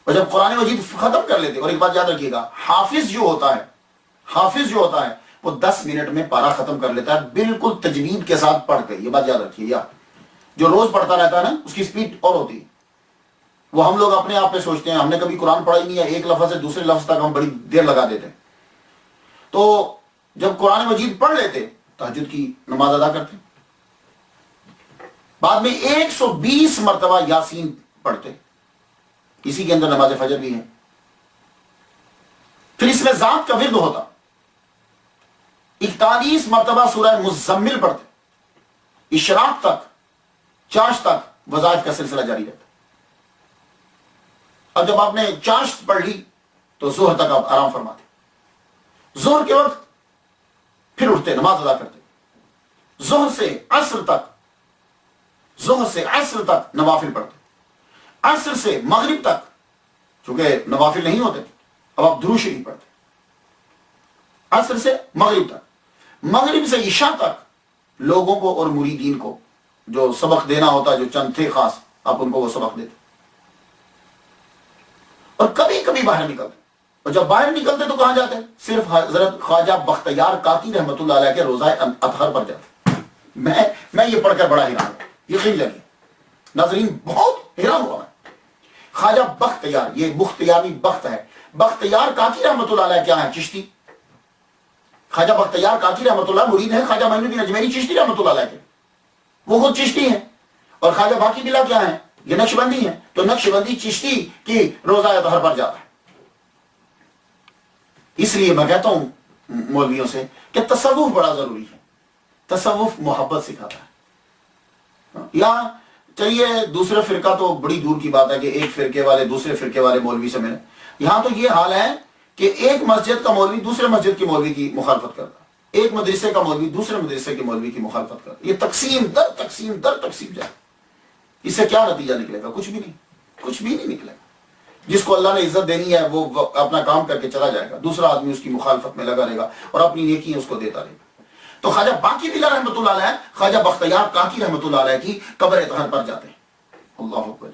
اور جب قرآن مجید ختم کر لیتے، اور ایک بات یاد رکھیے گا، حافظ جو ہوتا ہے وہ 10 منٹ میں پارا ختم کر لیتا ہے، بالکل تجوید کے ساتھ پڑھ کے. یہ بات یاد رکھیے. یا جو روز پڑھتا رہتا ہے نا، اس کی سپیڈ اور ہوتی ہے. وہ ہم لوگ اپنے آپ پہ سوچتے ہیں ہم نے کبھی قرآن پڑھا ہی نہیں ہے، ایک لفظ سے دوسرے لفظ تک ہم بڑی دیر لگا دیتے ہیں. تو جب قرآن مجید پڑھ لیتے، تہجد کی نماز ادا کرتے، بعد میں 120 مرتبہ یاسین پڑھتے. اسی کے اندر نماز فجر بھی ہے. پھر اس میں ذات کا ورد ہوتا. 41 مرتبہ سورہ مزمل پڑھتے. اشراق تک، چاشت تک وظائف کا سلسلہ جاری رہتا. اب جب آپ نے چاشت پڑھ لی تو ظہر تک آپ آرام فرماتے. ظہر کے وقت پھر اٹھتے، نماز ادا کرتے. ظہر سے عصر تک نوافل پڑھتے. عصر سے مغرب تک چونکہ نوافل نہیں ہوتے، اب آپ درود شریف پڑھتے. عصر سے مغرب تک، مغرب سے عشاء تک لوگوں کو اور مریدین کو جو سبق دینا ہوتا، جو چند تھے خاص، آپ ان کو وہ سبق دیتے، اور کبھی کبھی باہر نکلتے، اور جب باہر نکلتے تو کہاں جاتے؟ صرف حضرت خواجہ بختیار کاکی رحمۃ اللہ علیہ کے روزہ اطہر پر جاتے۔ میں یہ پڑھ کر بڑا حیران ہوں، یقین لگے ناظرین، بہت حیران ہوا میں۔ خواجہ بختیار، یہ بختیاری بخت ہے، بختیار کاکی رحمۃ اللہ علیہ کیا ہے؟ چشتی۔ خواجہ بختیار کاکی رحمۃ اللہ مرید ہے خواجہ معین الدین اجمیری چشتی رحمۃ اللہ علیہ کے، وہ خود چشتی ہیں، اور خواجہ باقی بلا کیا ہے؟ یہ نقشبندی ہے، تو نقشبندی چشتی کی روزہ اطہر پر جاتا ہے۔ اس لیے میں کہتا ہوں مولویوں سے کہ تصوف بڑا ضروری ہے، تصوف محبت سکھاتا ہے۔ یا چلیے دوسرے فرقہ تو بڑی دور کی بات ہے کہ ایک فرقے والے دوسرے فرقے والے مولوی سے ملے، یہاں تو یہ حال ہے کہ ایک مسجد کا مولوی دوسرے مسجد کے مولوی کی مخالفت کرتا، ایک مدرسے کا مولوی دوسرے مدرسے کے مولوی کی مخالفت کرتا، یہ تقسیم در تقسیم در تقسیم جائے، اس سے کیا نتیجہ نکلے گا؟ کچھ بھی نہیں، کچھ بھی نہیں نکلے گا۔ جس کو اللہ نے عزت دینی ہے وہ اپنا کام کر کے چلا جائے گا، دوسرا آدمی اس کی مخالفت میں لگا رہے گا اور اپنی نیکی اس کو دیتا رہے گا۔ تو خواجہ باقی بلا رحمۃ اللہ علیہ، خواجہ بختیار کاکی رحمۃ اللہ علیہ کی قبر اطہر پر جاتے ہیں۔ اللہ اکبر،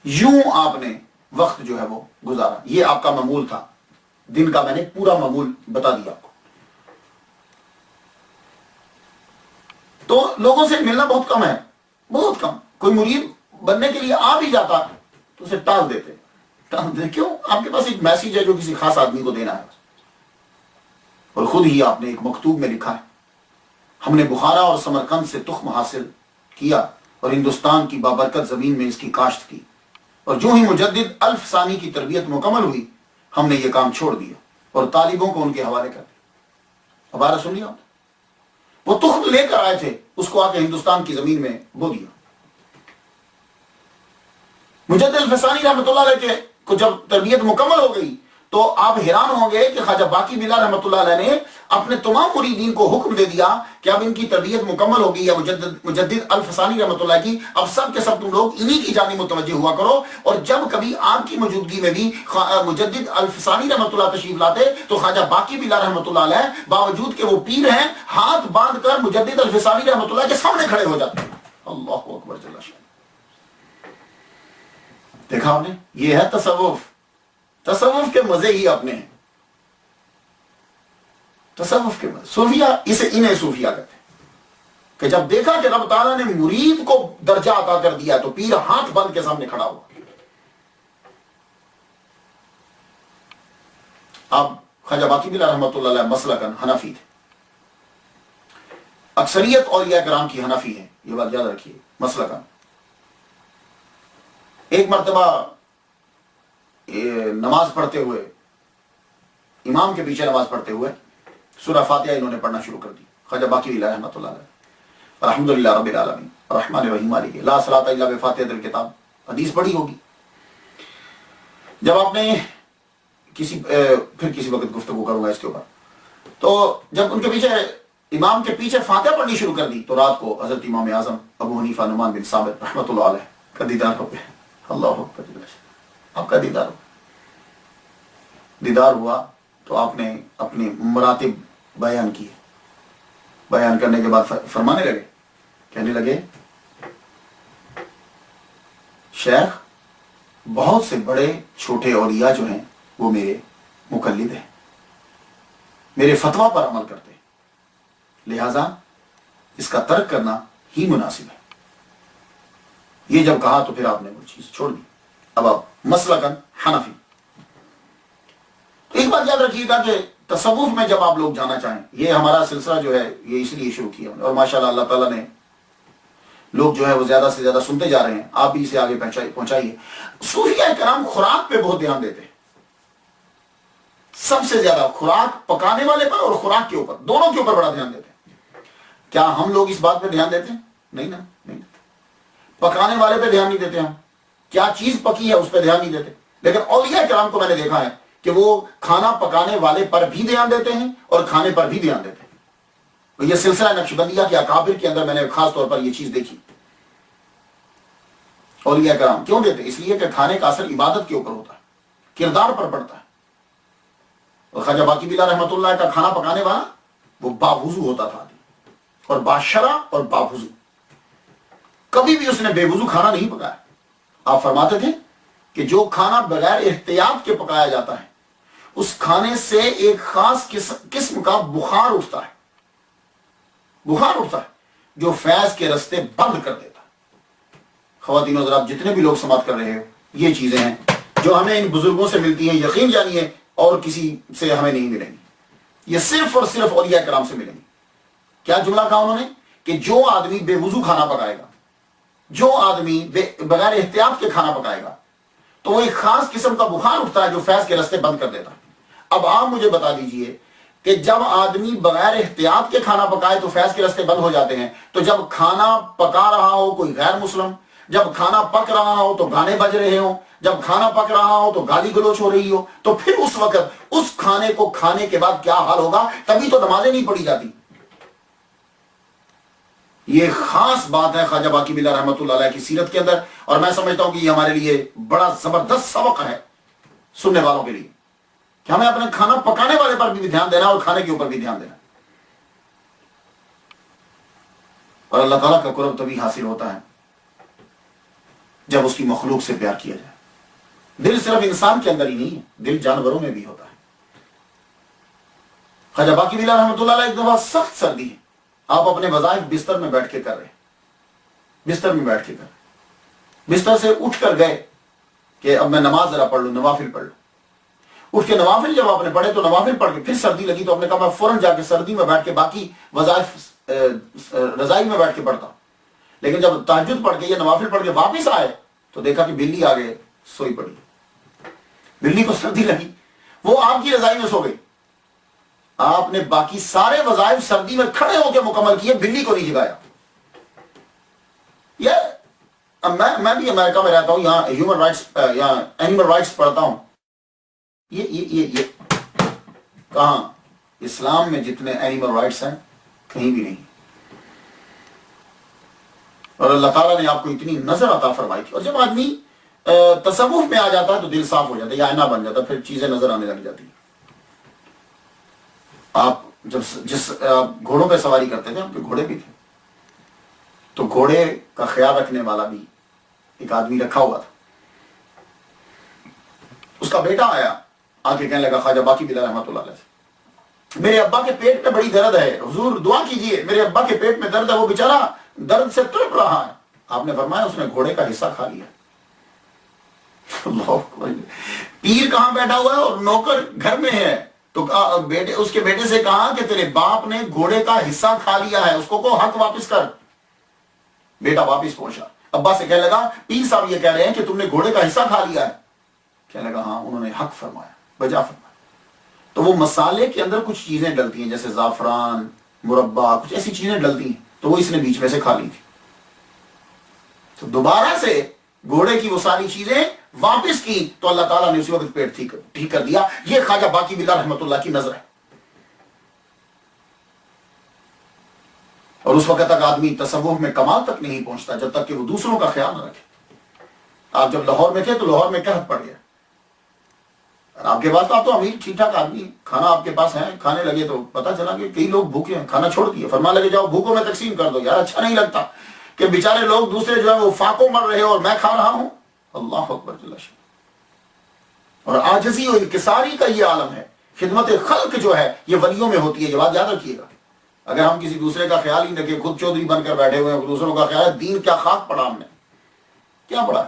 یوں آپ نے وقت جو ہے وہ گزارا، یہ آپ کا معمول تھا، دن کا میں نے پورا معمول بتا دیا آپ کو۔ تو لوگوں سے ملنا بہت کم ہے، بہت کم۔ کوئی مرید بننے کے لیے آ بھی جاتا تو اسے ٹال دیتے، کیوں؟ آپ کے پاس ایک میسیج ہے جو کسی خاص آدمی کو دینا ہے، اور خود ہی آپ نے ایک مکتوب میں لکھا ہے، ہم نے بخارا اور سمرقند سے تخم حاصل کیا اور ہندوستان کی بابرکت زمین میں اس کی کاشت کی، اور جو ہی مجدد الف ثانی کی تربیت مکمل ہوئی ہم نے یہ کام چھوڑ دیا اور طالبوں کو ان کے حوالے کر دیا۔ ہمارا سن لیا، وہ تخم لے کر آئے تھے، اس کو آ کے ہندوستان کی زمین میں بو دیا۔ مجدد الفسانی رحمۃ اللہ علیہ کو جب تربیت مکمل ہو گئی تو آپ حیران ہوں گے کہ خواجہ باقی بلا رحمۃ اللہ علیہ نے اپنے تمام مریدین کو حکم دے دیا کہ اب ان کی تربیت مکمل ہو گئی ہے مجدد الفسانی رحمۃ اللہ کی، اب سب کے سب تم لوگ انہی کی جانب متوجہ ہوا کرو، اور جب کبھی آپ کی موجودگی میں بھی مجدد الفسانی رحمۃ اللہ تشریف لاتے تو خواجہ باقی بلا رحمۃ اللہ علیہ باوجود کہ وہ پیر ہیں ہاتھ باندھ کر مجدد الفسانی رحمۃ اللہ کے سامنے کھڑے ہو جاتے ہیں۔ اللہ اکبر جل شانہ۔ دیکھا آپ نے، یہ ہے تصوف، تصوف کے مزے ہی اپنے ہیں، تصوف کے مزے۔ صوفیہ انہیں صوفیہ کہتے ہیں کہ جب دیکھا کہ رب تعالیٰ نے مرید کو درجہ عطا کر دیا تو پیر ہاتھ بند کے سامنے کھڑا ہوا۔ اب خواجہ باقی بلا رحمۃ اللہ علیہ مسلکن حنفی تھے، اکثریت اولیاء کرام کی حنفی ہے، یہ بات یاد رکھیے، مسلکن۔ ایک مرتبہ نماز پڑھتے ہوئے، امام کے پیچھے نماز پڑھتے ہوئے سورہ فاتحہ انہوں نے پڑھنا شروع کر دی، خواجہ باقی بلا رحمۃ اللہ علیہ، الحمدللہ رب العالمین الرحمن الرحیم مالک لا صلاۃ الا بفاتحۃ الکتاب، حدیث پڑھی ہوگی۔ جب آپ نے پھر کسی وقت گفتگو کروں گا اس کے اوپر، تو جب ان کے پیچھے امام کے پیچھے فاتحہ پڑھنی شروع کر دی تو رات کو حضرت امام اعظم ابو حنیفہ نعمان بن ثابت رحمۃ اللہ علیہ کا دیدار ہو گیا۔ اللہ اکبر، آپ کا دیدار ہوا تو آپ نے اپنی مراتب بیان کی، بیان کرنے کے بعد فرمانے لگے، کہنے لگے شیخ بہت سے بڑے چھوٹے اولیاء جو ہیں وہ میرے مقلد ہیں، میرے فتویٰ پر عمل کرتے ہیں، لہذا اس کا ترک کرنا ہی مناسب ہے۔ یہ جب کہا تو پھر آپ نے وہ چیز چھوڑ دی، اب آپ مسلکن حنفی۔ تو ایک بات یاد رکھیے گا کہ تصوف میں جب آپ لوگ جانا چاہیں، یہ ہمارا سلسلہ جو ہے یہ اس لیے شروع کیا اور ماشاءاللہ اللہ تعالیٰ نے لوگ جو ہے وہ زیادہ سے زیادہ سنتے جا رہے ہیں، آپ بھی اسے آگے پہنچائیے۔ صوفیہ کرام خوراک پہ بہت دھیان دیتے ہیں، سب سے زیادہ خوراک پکانے والے پر اور خوراک کے اوپر، دونوں کے اوپر بڑا دھیان دیتے ہیں۔ کیا ہم لوگ اس بات پہ دھیان دیتے ہیں؟ نہیں نا، نہیں۔ پکانے والے پہ دھیان نہیں دیتے، ہم کیا چیز پکی ہے اس پہ دھیان نہیں دیتے، لیکن اولیاء کرام کو میں نے دیکھا ہے کہ وہ کھانا پکانے والے پر بھی دھیان دیتے ہیں اور کھانے پر بھی دھیان دیتے ہیں۔ یہ سلسلہ نقشبندیہ کے اکابر کے اندر میں نے خاص طور پر یہ چیز دیکھی۔ اولیاء کرام کیوں دیتے؟ اس لیے کہ کھانے کا اثر عبادت کے اوپر ہوتا ہے، کردار پر پڑتا ہے، اور خواجہ باقی بلا رحمۃ اللہ کا کھانا پکانے والا وہ باوضو ہوتا تھا اور باشرہ اور باوضو، کبھی بھی اس نے بے وضو کھانا نہیں پکایا۔ آپ فرماتے تھے کہ جو کھانا بغیر احتیاط کے پکایا جاتا ہے اس کھانے سے ایک خاص قسم کا بخار اٹھتا ہے، بخار اٹھتا ہے جو فیض کے رستے بند کر دیتا ہے۔ خواتین و حضرات، جتنے بھی لوگ سماعت کر رہے ہو، یہ چیزیں ہیں جو ہمیں ان بزرگوں سے ملتی ہیں، یقین جانیے اور کسی سے ہمیں نہیں ملیں گی، یہ صرف اور صرف اولیاء کرام سے ملیں گی۔ کیا جملہ کہا انہوں نے کہ جو آدمی بے وضو کھانا پکائے گا، جو آدمی بغیر احتیاط کے کھانا پکائے گا تو وہ ایک خاص قسم کا بخار اٹھتا ہے جو فیض کے رستے بند کر دیتا ہے۔ اب آپ مجھے بتا دیجئے کہ جب آدمی بغیر احتیاط کے کھانا پکائے تو فیض کے رستے بند ہو جاتے ہیں، تو جب کھانا پکا رہا ہو کوئی غیر مسلم، جب کھانا پک رہا ہو تو گانے بج رہے ہوں، جب کھانا پک رہا ہو تو گالی گلوچ ہو رہی ہو، تو پھر اس وقت اس کھانے کو کھانے کے بعد کیا حال ہوگا؟ تبھی تو نمازیں نہیں پڑھی جاتی۔ یہ خاص بات ہے خواجہ باقی بلا رحمۃ اللہ علیہ کی سیرت کے اندر، اور میں سمجھتا ہوں کہ یہ ہمارے لیے بڑا زبردست سبق ہے سننے والوں کے لیے کہ ہمیں اپنے کھانا پکانے والے پر بھی دھیان دینا اور کھانے کے اوپر بھی دھیان دینا۔ اور اللہ تعالیٰ کا قرب تبھی حاصل ہوتا ہے جب اس کی مخلوق سے پیار کیا جائے۔ دل صرف انسان کے اندر ہی نہیں ہے، دل جانوروں میں بھی ہوتا ہے۔ خواجہ باقی بلا رحمۃ اللہ علیہ ایک دفعہ سخت سردی ہے، آپ اپنے وظائف بستر میں بیٹھ کے کر رہے، بستر میں بیٹھ کے کر رہے، بستر سے اٹھ کر گئے کہ اب میں نماز ذرا پڑھ لوں، نوافل پڑھ لوں۔ اٹھ کے نوافل جب آپ نے پڑھے تو نوافل پڑھ کے پھر سردی لگی تو آپ نے کہا میں فوراً جا کے سردی میں بیٹھ کے باقی وظائف رضائی میں بیٹھ کے پڑھتا ہوں۔ لیکن جب تہجد پڑھ کے یا نوافل پڑھ کے واپس آئے تو دیکھا کہ بلی آگے سوئی پڑی، بلی کو سردی لگی، وہ آپ کی رضائی میں سو گئی۔ آپ نے باقی سارے وظائف سردی میں کھڑے ہو کے مکمل کیے، بلی کو نہیں جگایا۔ میں بھی امریکہ میں رہتا ہوں، یہاں ہیومن رائٹس یا اینیمل رائٹس پڑھتا ہوں۔ یہ کہاں اسلام میں جتنے اینیمل رائٹس ہیں کہیں بھی نہیں، اور اللہ تعالیٰ نے آپ کو اتنی نظر عطا فرمائی تھی۔ اور جب آدمی تصوف میں آ جاتا ہے تو دل صاف ہو جاتا ہے، یا آئینہ بن جاتا ہے، پھر چیزیں نظر آنے لگ جاتی ہیں۔ آپ جس گھوڑوں پہ سواری کرتے تھے، آپ کے گھوڑے بھی تھے، تو گھوڑے کا خیال رکھنے والا بھی ایک آدمی رکھا ہوا تھا۔ اس کا بیٹا آیا، آ کے کہنے لگا خواجہ باقی بلا رحمۃ اللہ علیہ سے، میرے ابا کے پیٹ میں بڑی درد ہے، حضور دعا کیجئے، میرے ابا کے پیٹ میں درد ہے، وہ بیچارہ درد سے تڑپ رہا ہے۔ آپ نے فرمایا اس نے گھوڑے کا حصہ کھا لیا۔ اللہ اکبر، پیر کہاں بیٹھا ہوا ہے اور نوکر گھر میں ہے، تو اس کے بیٹے سے کہا کہ تیرے باپ نے گھوڑے کا حصہ کھا لیا ہے، اس کو حق واپس کر۔ بیٹا واپس پہنچا، ابا سے کہنے لگا پیر صاحب یہ کہہ رہے ہیں کہ تم نے گھوڑے کا حصہ کھا لیا ہے۔ کہنے لگا ہاں، انہوں نے حق فرمایا، بجا فرمایا۔ تو وہ مسالے کے اندر کچھ چیزیں ڈلتی ہیں جیسے زعفران، مربع، کچھ ایسی چیزیں ڈلتی ہیں، تو وہ اس نے بیچ میں سے کھا لی تھی۔ تو دوبارہ سے گھوڑے کی وہ ساری چیزیں واپس کی تو اللہ تعالیٰ نے اسی وقت پیٹ ٹھیک کر دیا۔ یہ خواجہ باقی بلا رحمۃ اللہ کی نظر ہے۔ اور اس وقت تک آدمی تصوف میں کمال تک نہیں پہنچتا جب تک کہ وہ دوسروں کا خیال نہ رکھے۔ آپ جب لاہور میں تھے تو لاہور میں قحط پڑ گیا، آپ کے پاس تو امیر ٹھیک ٹھاک آدمی، کھانا آپ کے پاس ہے، کھانے لگے تو پتہ چلا کہ کئی لوگ بھوکے ہیں، کھانا چھوڑ دیے، فرمانے لگے جاؤ بھوکوں میں تقسیم کر دو، یار اچھا نہیں لگتا کہ بیچارے لوگ دوسرے جو ہے وہ فاقوں مر رہے ہو اور میں کھا رہا ہوں۔ اللہ اکبر جل شانہ۔ اور عاجزی و انکساری کا یہ عالم ہے، خدمت خلق جو ہے یہ ولیوں میں ہوتی ہے، یہ بات یاد رکھیے گا۔ اگر ہم کسی دوسرے کا خیال ہی نہ رکھیں، خود چودھری بن کر بیٹھے ہوئے ہیں، دوسروں کا خیال ہے، دین کیا خاک پڑا ہم نے، کیا پڑا؟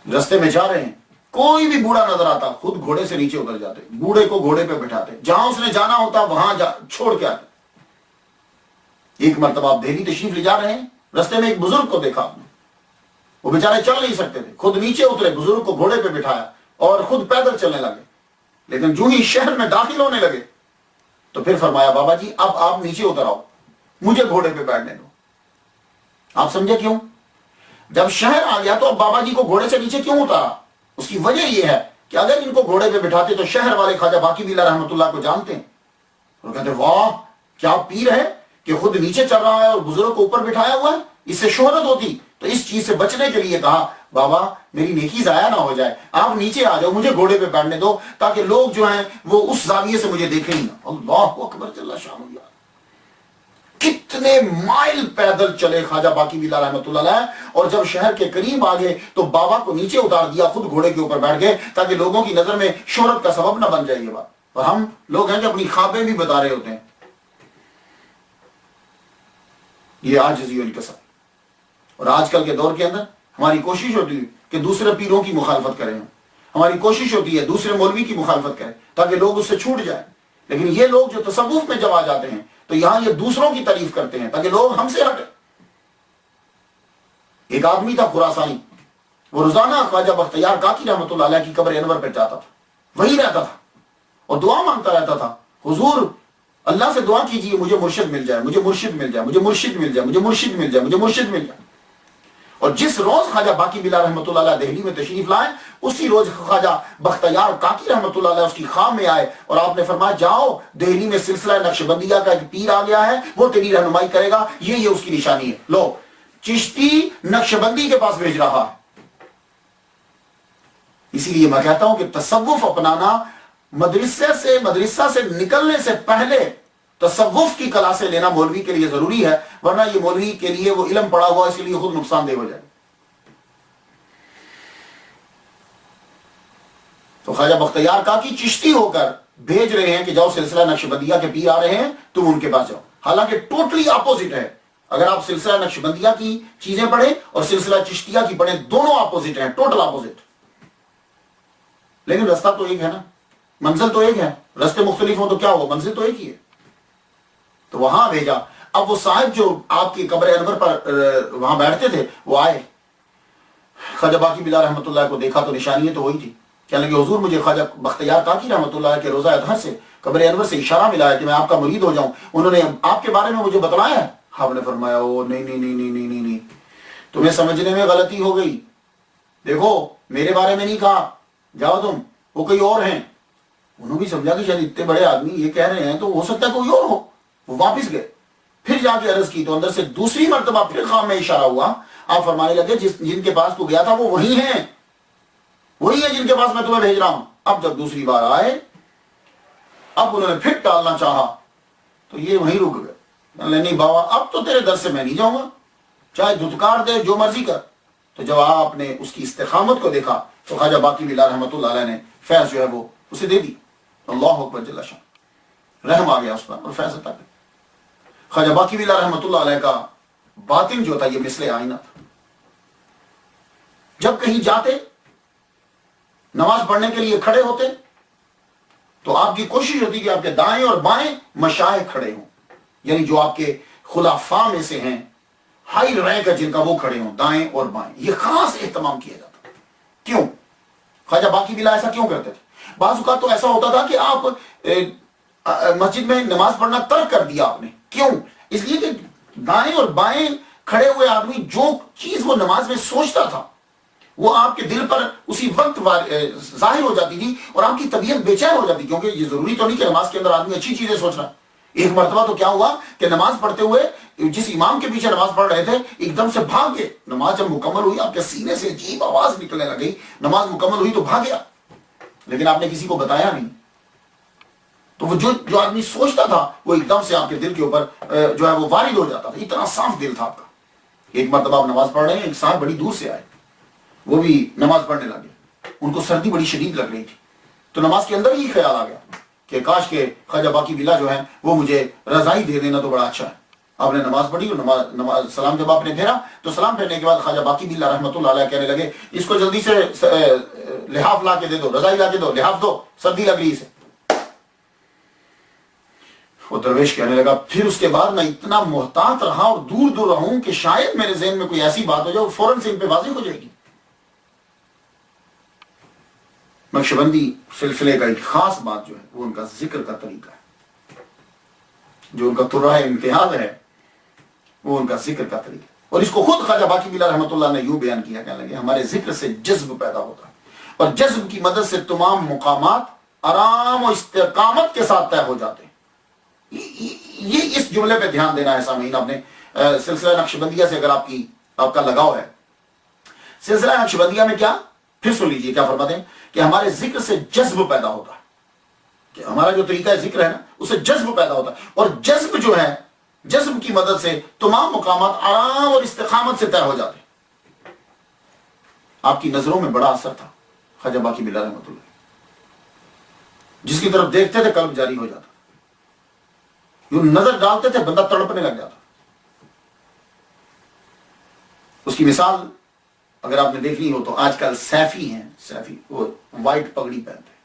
رستے میں جا رہے ہیں، کوئی بھی بوڑھا نظر آتا خود گھوڑے سے نیچے اتر جاتے، بوڑھے کو گھوڑے پہ بٹھاتے، جہاں اس نے جانا ہوتا وہاں چھوڑ کے آتے۔ ایک مرتبہ آپ دہلی تشریف لے جا رہے ہیں، رستے میں ایک بزرگ کو دیکھا آپ نے، وہ بیچارے چل نہیں سکتے تھے، خود نیچے اترے، بزرگ کو گھوڑے پہ بٹھایا اور خود پیدل چلنے لگے۔ لیکن جو ہی شہر میں داخل ہونے لگے تو پھر فرمایا بابا جی اب آپ نیچے اتر آؤ، مجھے گھوڑے پہ بیٹھنے دو۔ آپ سمجھے کیوں؟ جب شہر آ گیا تو اب بابا جی کو گھوڑے سے نیچے کیوں اتارا؟ اس کی وجہ یہ ہے کہ اگر ان کو گھوڑے پہ بٹھاتے تو شہر والے خواجہ باقی بلا رحمۃ اللہ کو جانتے ہیں اور کہتے واہ کیا پیر ہے کہ خود نیچے چل رہا ہے اور بزرگ کو اوپر بٹھایا ہوا ہے، اس سے شہرت ہوتی۔ تو اس چیز سے بچنے کے لیے کہا بابا میری نیکی ضائع نہ ہو جائے، آپ نیچے آ جاؤ، مجھے گھوڑے پہ بیٹھنے دو تاکہ لوگ جو ہیں وہ اس زاویے سے مجھے دیکھیں ہی نہ۔ اللہ اکبر جل شانہ۔ کتنے مائل پیدل چلے خواجہ باقی باللہ رحمۃ اللہ علیہ، اور جب شہر کے قریب آ گئے تو بابا کو نیچے اتار دیا، خود گھوڑے کے اوپر بیٹھ گئے تاکہ لوگوں کی نظر میں شہرت کا سبب نہ بن جائے یہ بات۔ اور ہم لوگ ہیں کہ اپنی خوابیں بھی بتا رہے ہوتے ہیں۔ یہ عاجزی و انکسار۔ اور آج کل کے دور کے اندر ہماری کوشش ہوتی ہے کہ دوسرے پیروں کی مخالفت کریں، ہماری کوشش ہوتی ہے دوسرے مولوی کی مخالفت کریں تاکہ لوگ اس سے چھوٹ جائیں، لیکن یہ لوگ جو تصوف میں جب آ جاتے ہیں تو یہاں یہ دوسروں کی تعریف کرتے ہیں تاکہ لوگ ہم سے ہٹیں۔ ایک آدمی تھا خراسانی، وہ روزانہ خواجہ بختیار کاکی رحمۃ اللہ علیہ کی قبر انور پہ جاتا تھا، وہی رہتا تھا اور دعا مانگتا رہتا تھا، حضور اللہ سے دعا کیجیے مجھے مرشد مل جائے، مجھے مرشد مل جائے، مجھے مرشد مل جائے، مجھے مرشد مل جائے، مجھے مرشد مل جائے۔ اور جس روز خواجہ باقی باللہ رحمۃ اللہ علیہ دہلی میں تشریف لائے، اسی روز خواجہ بختیار کاکی رحمۃ اللہ علیہ اس کی خواب میں آئے اور آپ نے فرمایا جاؤ دہلی میں سلسلہ نقشبندیہ کا ایک پیر آ گیا ہے، وہ تیری رہنمائی کرے گا، یہ اس کی نشانی ہے۔ لو چشتی نقشبندی کے پاس بھیج رہا ہے۔ اسی لیے میں کہتا ہوں کہ تصوف اپنانا مدرسہ سے نکلنے سے پہلے تصوف کی کلاسیں لینا مولوی کے لیے ضروری ہے، ورنہ یہ مولوی کے لیے وہ علم پڑا ہوا اس لیے خود نقصان دہ ہو جائے۔ تو خواجہ بختیار کاکی چشتی ہو کر بھیج رہے ہیں کہ جاؤ سلسلہ نقشبندیہ کے پیر آ رہے ہیں تم ان کے پاس جاؤ، حالانکہ ٹوٹلی اپوزٹ ہے۔ اگر آپ سلسلہ نقشبندیہ کی چیزیں پڑھیں اور سلسلہ چشتیہ کی پڑھیں، دونوں اپوزٹ ہیں، ٹوٹل اپوزٹ، لیکن رستہ تو ایک ہے نا، منزل تو ایک ہے۔ رستے مختلف ہوں تو کیا ہوا، منزل تو ایک ہی ہے۔ تو وہاں بھیجا۔ اب وہ صاحب جو آپ کی قبر انور پر وہاں بیٹھتے تھے وہ آئے، خواجہ باقی باللہ رحمۃ اللہ کو دیکھا تو نشانی تو وہی تھی، کہنے لگے حضور مجھے خواجہ بختیار کاکی رحمۃ اللہ کے روزہ اطہر سے قبر انور سے اشارہ ملا ہے کہ میں آپ کا مرید ہو جاؤں، انہوں نے آپ کے بارے میں مجھے بتلایا ہے۔ آپ نے فرمایا او نہیں نہیں نہیں نہیں نہیں نہیں، تمہیں سمجھنے میں غلطی ہو گئی، دیکھو میرے بارے میں نہیں کہا، جاؤ تم، وہ کوئی اور ہیں۔ انہوں بھی سمجھا کہ شاید اتنے بڑے آدمی یہ کہہ رہے ہیں تو ہو سکتا ہے کوئی اور ہو۔ وہ واپس گئے، پھر جا کے عرض کی تو اندر سے دوسری مرتبہ پھر خواب میں اشارہ ہوا۔ آپ فرمانے لگے جن کے پاس تو گیا تھا وہ وہی ہیں جن کے پاس میں تمہیں بھیج رہا ہوں۔ اب جب دوسری بار آئے، اب انہوں نے پھر ٹالنا چاہا تو یہ وہیں رک گئے، نہیں بابا اب تو تیرے در سے میں نہیں جاؤں گا، چاہے دھتکار دے جو مرضی کر۔ تو جب آپ نے اس کی استقامت کو دیکھا تو خواجہ باقی باللہ رحمۃ اللہ علیہ نے فیض جو ہے وہ اسے دے دی۔ اللہ اکبر جل شان، رحم آ گیا اس پر اور فیض عطا کر۔ خواجہ باقی باللہ رحمۃ اللہ علیہ کا باطن جو تھا یہ مثل آئینہ تھا۔ جب کہیں جاتے، نماز پڑھنے کے لیے کھڑے ہوتے تو آپ کی کوشش ہوتی کہ آپ کے دائیں اور بائیں مشائخ کھڑے ہوں، یعنی جو آپ کے خلفاء میں سے ہیں، ہائی رینک ہے جن کا، وہ کھڑے ہوں دائیں اور بائیں۔ یہ خاص اہتمام کیا جاتا۔ کیوں خواجہ باقی باللہ ایسا کیوں کرتے تھے؟ بعض اوقات تو ایسا ہوتا تھا کہ آپ مسجد میں نماز پڑھنا ترک کر دیا آپ نے، کیوں؟ اس لیے کہ دائیں اور بائیں کھڑے ہوئے آدمی جو چیز وہ نماز میں سوچتا تھا وہ آپ کے دل پر اسی وقت ظاہر ہو جاتی تھی اور آپ کی طبیعت بے چین ہو جاتی، کیونکہ یہ ضروری تو نہیں کہ نماز کے اندر آدمی اچھی چیزیں سوچ رہا ہے۔ ایک مرتبہ تو کیا ہوا کہ نماز پڑھتے ہوئے جس امام کے پیچھے نماز پڑھ رہے تھے ایک دم سے بھاگ گئے۔ نماز جب مکمل ہوئی آپ کے سینے سے عجیب آواز نکلنے لگی، نماز مکمل ہوئی تو بھاگ گیا، لیکن آپ نے کسی کو بتایا نہیں۔ تو وہ جو آدمی سوچتا تھا وہ ایک دم سے آپ کے دل کے اوپر جو ہے وہ وارد ہو جاتا تھا، اتنا صاف دل تھا آپ کا۔ ایک مرتبہ آپ نماز پڑھ رہے ہیں، ایک صاحب بڑی دور سے آئے، وہ بھی نماز پڑھنے لگے، ان کو سردی بڑی شدید لگ رہی تھی، تو نماز کے اندر ہی خیال آ گیا کہ کاش کے خواجہ باقی باللہ جو ہے وہ مجھے رضائی دے دینا تو بڑا اچھا ہے۔ آپ نے نماز پڑھی اور نماز سلام جب آپ نے پھیرا تو سلام پھیرنے کے بعد خواجہ باقی باللہ رحمۃ اللہ علیہ کہنے لگے اس کو جلدی سے لحاف لا کے دے دو، رضائی لا کے دو، لحاف دو، سردی لگ رہی اسے۔ وہ درویش کہنے لگا پھر اس کے بعد میں اتنا محتاط رہا اور دور دور رہوں کہ شاید میرے ذہن میں کوئی ایسی بات ہو جائے فوراً سے ان پہ واضح ہو جائے گی۔ نقشبندی سلسلے کا ایک خاص بات جو ہے وہ ان کا ذکر کا طریقہ ہے، جو ان کا طرح امتیاز ہے وہ ان کا ذکر کا طریقہ ہے۔ اور اس کو خود خواجہ باقی باللہ رحمۃ اللہ نے یوں بیان کیا، کہنے لگے ہمارے ذکر سے جذب پیدا ہوتا ہے اور جذب کی مدد سے تمام مقامات آرام و استقامت کے ساتھ طے ہو جاتے ہیں۔ یہ اس جملے پہ دھیان دینا ہے سامعین، آپ نے سلسلہ نقشبندیہ سے اگر آپ کا لگاؤ ہے، سلسلہ نقشبندیہ میں کیا، پھر سن لیجئے کیا فرماتے ہیں کہ ہمارے ذکر سے جذب پیدا ہوتا ہے، کہ ہمارا جو طریقہ ذکر ہے نا اس سے جذب پیدا ہوتا ہے، اور جذب جو ہے، جذب کی مدد سے تمام مقامات آرام اور استقامت سے طے ہو جاتے ہیں۔ آپ کی نظروں میں بڑا اثر تھا خواجہ باقی بلّہ رحمۃ اللہ، جس کی طرف دیکھتے تھے قلب جاری ہو جاتا، یوں نظر ڈالتے تھے بندہ تڑپنے لگ جاتا۔ اس کی مثال اگر آپ نے دیکھنی ہو تو آج کل سیفی ہیں، سیفی وہ وائٹ پگڑی پہنتے ہیں،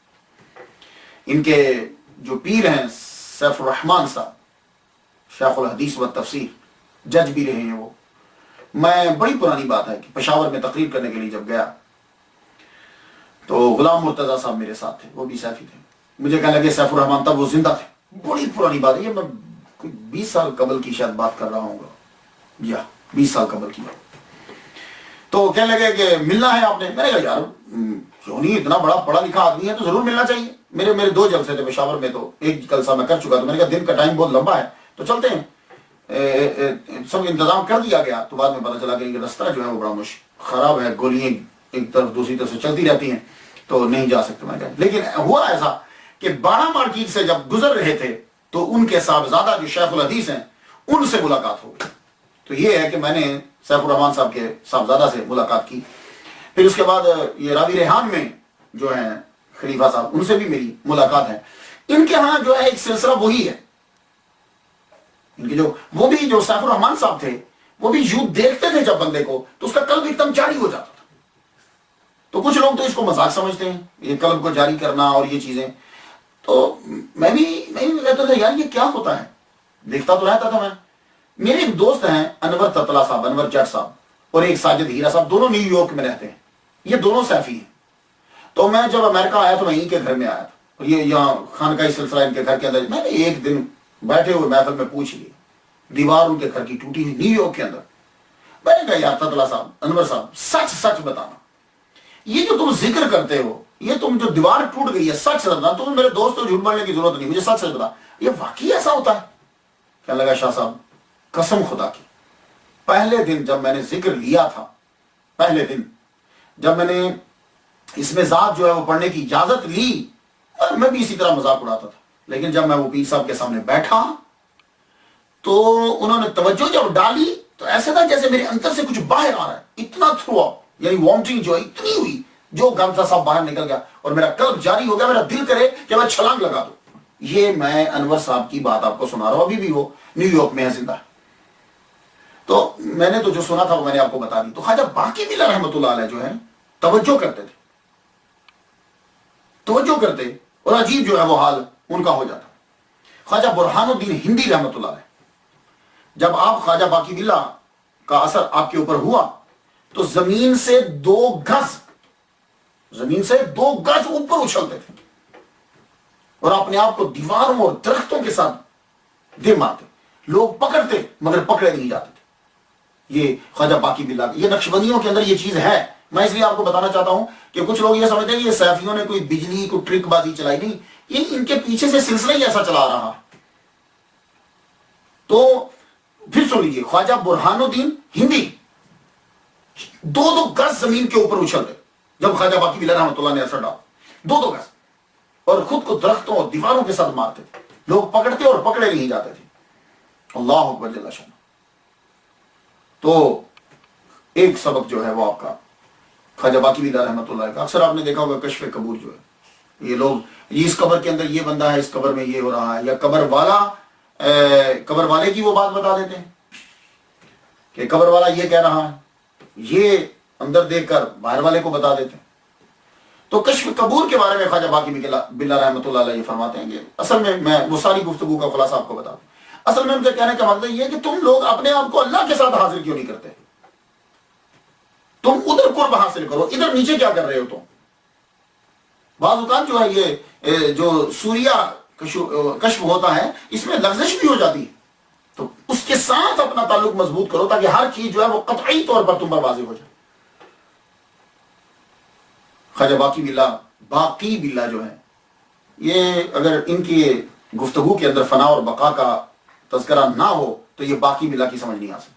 ان کے جو پیر ہیں سیف الرحمان صاحب، شیخ الحدیث و تفسیر، جج بھی رہے ہیں وہ۔ میں بڑی پرانی بات ہے کہ پشاور میں تقریر کرنے کے لیے جب گیا تو غلام مرتضیٰ صاحب میرے ساتھ تھے، وہ بھی سیفی تھے۔ مجھے کہنے لگے سیف الرحمان تب وہ زندہ تھے، بڑی پرانی بات ہے، یہ میں کوئی 20 سال قبل کی شاید بات کر رہا ہوں گا، یا 20 سال قبل کی بات۔ تو کہنے لگے کہ ملنا ہے آپ نے، میں نے کہا یار کیوں نہیں، اتنا بڑا پڑھا لکھا آدمی ہے تو ضرور ملنا چاہیے۔ میرے 2 جلسے تھے پشاور میں، تو ایک جلسہ میں کر چکا، تو میں نے کہا دن کا ٹائم بہت لمبا ہے تو چلتے ہیں، سب انتظام کر دیا گیا۔ تو بعد میں پتہ چلا کہ راستہ جو ہے وہ بڑا خراب ہے، گولیاں ایک طرف دوسری طرف سے چلتی رہتی ہیں تو نہیں جا سکتے۔ میں کہا لیکن ہوا ایسا کہ باڑہ مارکیٹ سے جب گزر رہے تھے تو ان کے صاحبزادہ جو شیخ الحدیث ہیں ان سے ملاقات ہو گئی۔ تو یہ ہے کہ میں نے سیف الرحمان صاحب کے صاحبزادہ سے ملاقات کی۔ پھر اس کے بعد یہ راوی ریحان میں جو ہیں خلیفہ صاحب، ان سے بھی میری ملاقات ہے۔ ان کے ہاں جو ہے ایک سلسلہ وہی ہے، ان کے وہ بھی جو سیف الرحمان صاحب تھے وہ بھی یوں دیکھتے تھے جب بندے کو تو اس کا قلب ایک دم جاری ہو جاتا تھا۔ تو کچھ لوگ تو اس کو مذاق سمجھتے ہیں، یہ قلب کو جاری کرنا اور یہ چیزیں، تو میں بھی کہتا تھا یار یہ کیا ہوتا ہے، دیکھتا تو رہتا تھا میں۔ میرے ایک دوست ہیں انور تتلا صاحب، انور جٹ صاحب، اور ایک ساجد ہیرا صاحب، دونوں نیو یارک میں رہتے ہیں، یہ دونوں سیفی ہیں۔ تو میں جب امریکہ آیا تو میں ان کے گھر میں آیا تھا، اور یہ یہاں خانقاہی سلسلہ ان کے گھر کے اندر، میں نے ایک دن بیٹھے ہوئے محفل میں پوچھ لی، دیوار ان کے گھر کی ٹوٹی ہوئی نیو یارک کے اندر۔ میں نے کہا یار تتلا صاحب، انور صاحب، سچ سچ بتانا، یہ جو تم ذکر کرتے ہو، یہ تم جو دیوار ٹوٹ گئی ہے، سچ بتانا، تم میرے دوست کو جھوٹ بولنے کی ضرورت نہیں، مجھے سچ سچ بتا، یہ واقعی ایسا ہوتا ہے؟ کہنے لگا شاہ صاحب قسم خدا کی، پہلے دن جب میں نے ذکر لیا تھا، پہلے دن جب میں نے اس میں ذات جو ہے وہ پڑھنے کی اجازت لی، اور میں بھی اسی طرح مذاق اڑاتا تھا، لیکن جب میں وہ پیر صاحب کے سامنے بیٹھا تو انہوں نے توجہ جب ڈالی تو ایسا تھا جیسے میرے اندر سے کچھ باہر آ رہا ہے، اتنا تھرو اپ، یعنی وامٹنگ جو ہے اتنی ہوئی، جو گم تھا سب باہر نکل گیا، اور میرا قلب جاری ہو گیا، میرا دل کرے کہ میں چھلانگ لگا دوں۔ یہ میں انور صاحب کی بات آپ کو سنا رہا ہوں، ابھی بھی وہ نیو یارک میں ہے زندہ۔ تو میں نے تو جو سنا تھا وہ میں نے آپ کو بتا دی۔ تو خواجہ باقی بلّہ رحمۃ اللہ علیہ جو ہے توجہ کرتے تھے، توجہ کرتے، اور عجیب جو ہے وہ حال ان کا ہو جاتا۔ خواجہ برہان الدین ہندی رحمۃ اللہ علیہ، جب آپ خواجہ باقی بلّہ کا اثر آپ کے اوپر ہوا تو زمین سے 2 گز اوپر اچھلتے تھے، اور اپنے آپ کو دیواروں اور درختوں کے ساتھ دے مارتے، لوگ پکڑتے مگر پکڑے نہیں جاتے تھے۔ یہ خواجہ باقی بلّہ، یہ نقشبندیوں کے اندر یہ چیز ہے۔ میں اس لیے آپ کو بتانا چاہتا ہوں کہ کچھ لوگ یہ سمجھتے ہیں کہ یہ سیفیوں نے کوئی بجلی کو ٹرک بازی چلائی، نہیں، یہ ان کے پیچھے سے سلسلہ ہی ایسا چلا رہا۔ تو پھر سن لیجیے، خواجہ برہان الدین ہندی 2 گز زمین کے اوپر اچھلتے جب خواجہ باقی بلّہ رحمۃ اللہ نے اثر ڈالا، 2 گز، اور خود کو درختوں اور دیواروں کے ساتھ مارتے تھے، لوگ پکڑتے اور پکڑے نہیں جاتے تھے۔ اللہ اکبر جل شانہ۔ تو ایک سبق جو ہے وہ آپ کا خواجہ باقی بلّہ رحمۃ اللہ کا، اکثر آپ نے دیکھا ہوگا کشف قبور جو ہے، یہ لوگ اس قبر کے اندر یہ بندہ ہے، اس قبر میں یہ ہو رہا ہے، یا قبر والے کی وہ بات بتا دیتے ہیں کہ قبر والا یہ کہہ رہا ہے، یہ اندر دیکھ کر باہر والے کو بتا دیتے ہیں۔ تو کشف قبور کے بارے میں خواجہ باقی بلّہ رحمۃ اللہ علیہ یہ فرماتے ہیں کہ اصل میں وہ ساری گفتگو کا خلاصہ آپ کو بتا دوں، اصل میں ان کے کہنے کا مطلب یہ ہے کہ تم لوگ اپنے آپ کو اللہ کے ساتھ حاضر کیوں نہیں کرتے؟ تم ادھر قرب حاصل کرو، ادھر نیچے کیا کر رہے ہو؟ تم بعض اوقات جو ہے یہ جو سوریہ کشف ہوتا ہے اس میں لغزش بھی ہو جاتی ہے، تو اس کے ساتھ اپنا تعلق مضبوط کرو تاکہ ہر چیز جو ہے وہ قطعی طور پر تم پر واضح ہو جائے۔ خواجہ باقی بلّہ جو ہے، یہ اگر ان کی گفتگو کے اندر فنا اور بقا کا تذکرہ نہ ہو تو یہ باقی بلّہ کی سمجھ نہیں آ سکتی۔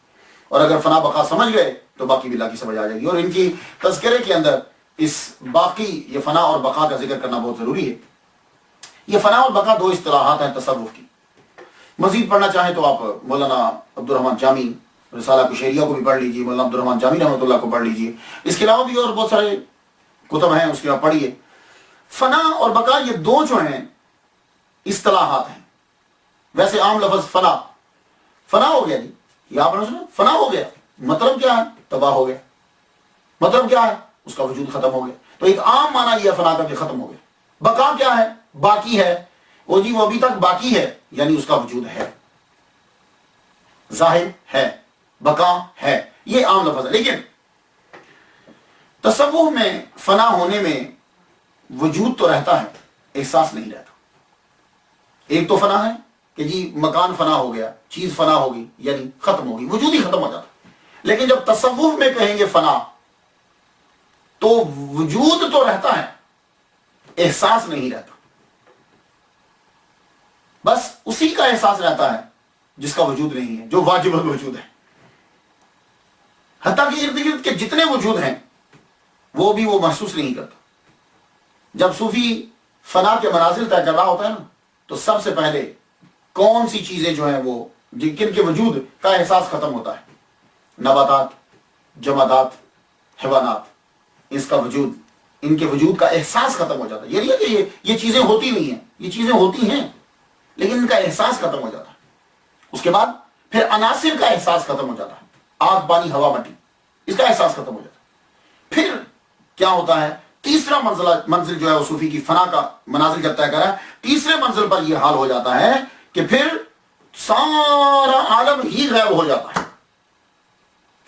اور اگر فنا بقا سمجھ گئے تو باقی بھی اللہ کی سمجھ آ جائے گی. اور ان کی تذکرے کے اندر اس باقی یہ فنا اور بقا کا ذکر کرنا بہت ضروری ہے. یہ فنا اور بقا دو اصطلاحات ہیں تصوف کی. مزید پڑھنا چاہیں تو آپ مولانا عبدالرحمن جامی رسالہ کشیریہ کو بھی پڑھ لیجیے, مولانا عبدالرحمن جامی رحمۃ اللہ کو پڑھ لیجیے. اس کے علاوہ بھی اور بہت سارے کتب ہیں, اس کے آپ پڑھیے. فنا اور بقا یہ دو جو ہیں اصطلاحات ہیں. ویسے عام لفظ فنا, فنا ہو گیا جی, یہ آپ نے سنا فنا ہو گیا, مطلب کیا ہے؟ تباہ ہو گیا. مطلب کیا ہے؟ اس کا وجود ختم ہو گیا. تو ایک عام معنی یہ فنا کا کہ ختم ہو گیا. بقا کیا ہے؟ باقی ہے. وہ جی وہ ابھی تک باقی ہے, یعنی اس کا وجود ہے, ظاہر ہے, بقا ہے. یہ عام لفظ ہے. لیکن تصوف میں فنا ہونے میں وجود تو رہتا ہے, احساس نہیں رہتا. ایک تو فنا ہے کہ جی مکان فنا ہو گیا, چیز فنا ہوگی, یعنی ختم ہوگی, وجود ہی ختم ہو جاتا. لیکن جب تصوف میں کہیں گے فنا تو وجود تو رہتا ہے, احساس نہیں رہتا. بس اسی کا احساس رہتا ہے جس کا وجود نہیں ہے, جو واجب الوجود ہے. حتیٰ کہ ارد گرد کے جتنے وجود ہیں وہ بھی وہ محسوس نہیں کرتا. جب صوفی فنا کے منازل طے کر رہا ہوتا ہے نا, تو سب سے پہلے کون سی چیزیں جو ہیں وہ جن کے وجود کا احساس ختم ہوتا ہے؟ نباتات, جمادات, حیوانات. اس کا وجود, ان کے وجود کا احساس ختم ہو جاتا ہے. یہ نہیں ہے کہ یہ چیزیں ہوتی نہیں ہیں, یہ چیزیں ہوتی ہیں لیکن ان کا احساس ختم ہو جاتا ہے. اس کے بعد پھر عناصر کا احساس ختم ہو جاتا ہے, آگ, پانی, ہوا, مٹی, اس کا احساس ختم ہو جاتا ہے. پھر کیا ہوتا ہے؟ تیسرا منزل جو ہے وہ صوفی کی فنا کا منازل جب طے کرا ہے, تیسرے منزل پر یہ حال ہو جاتا ہے کہ پھر سارا عالم ہی غائب ہو جاتا ہے.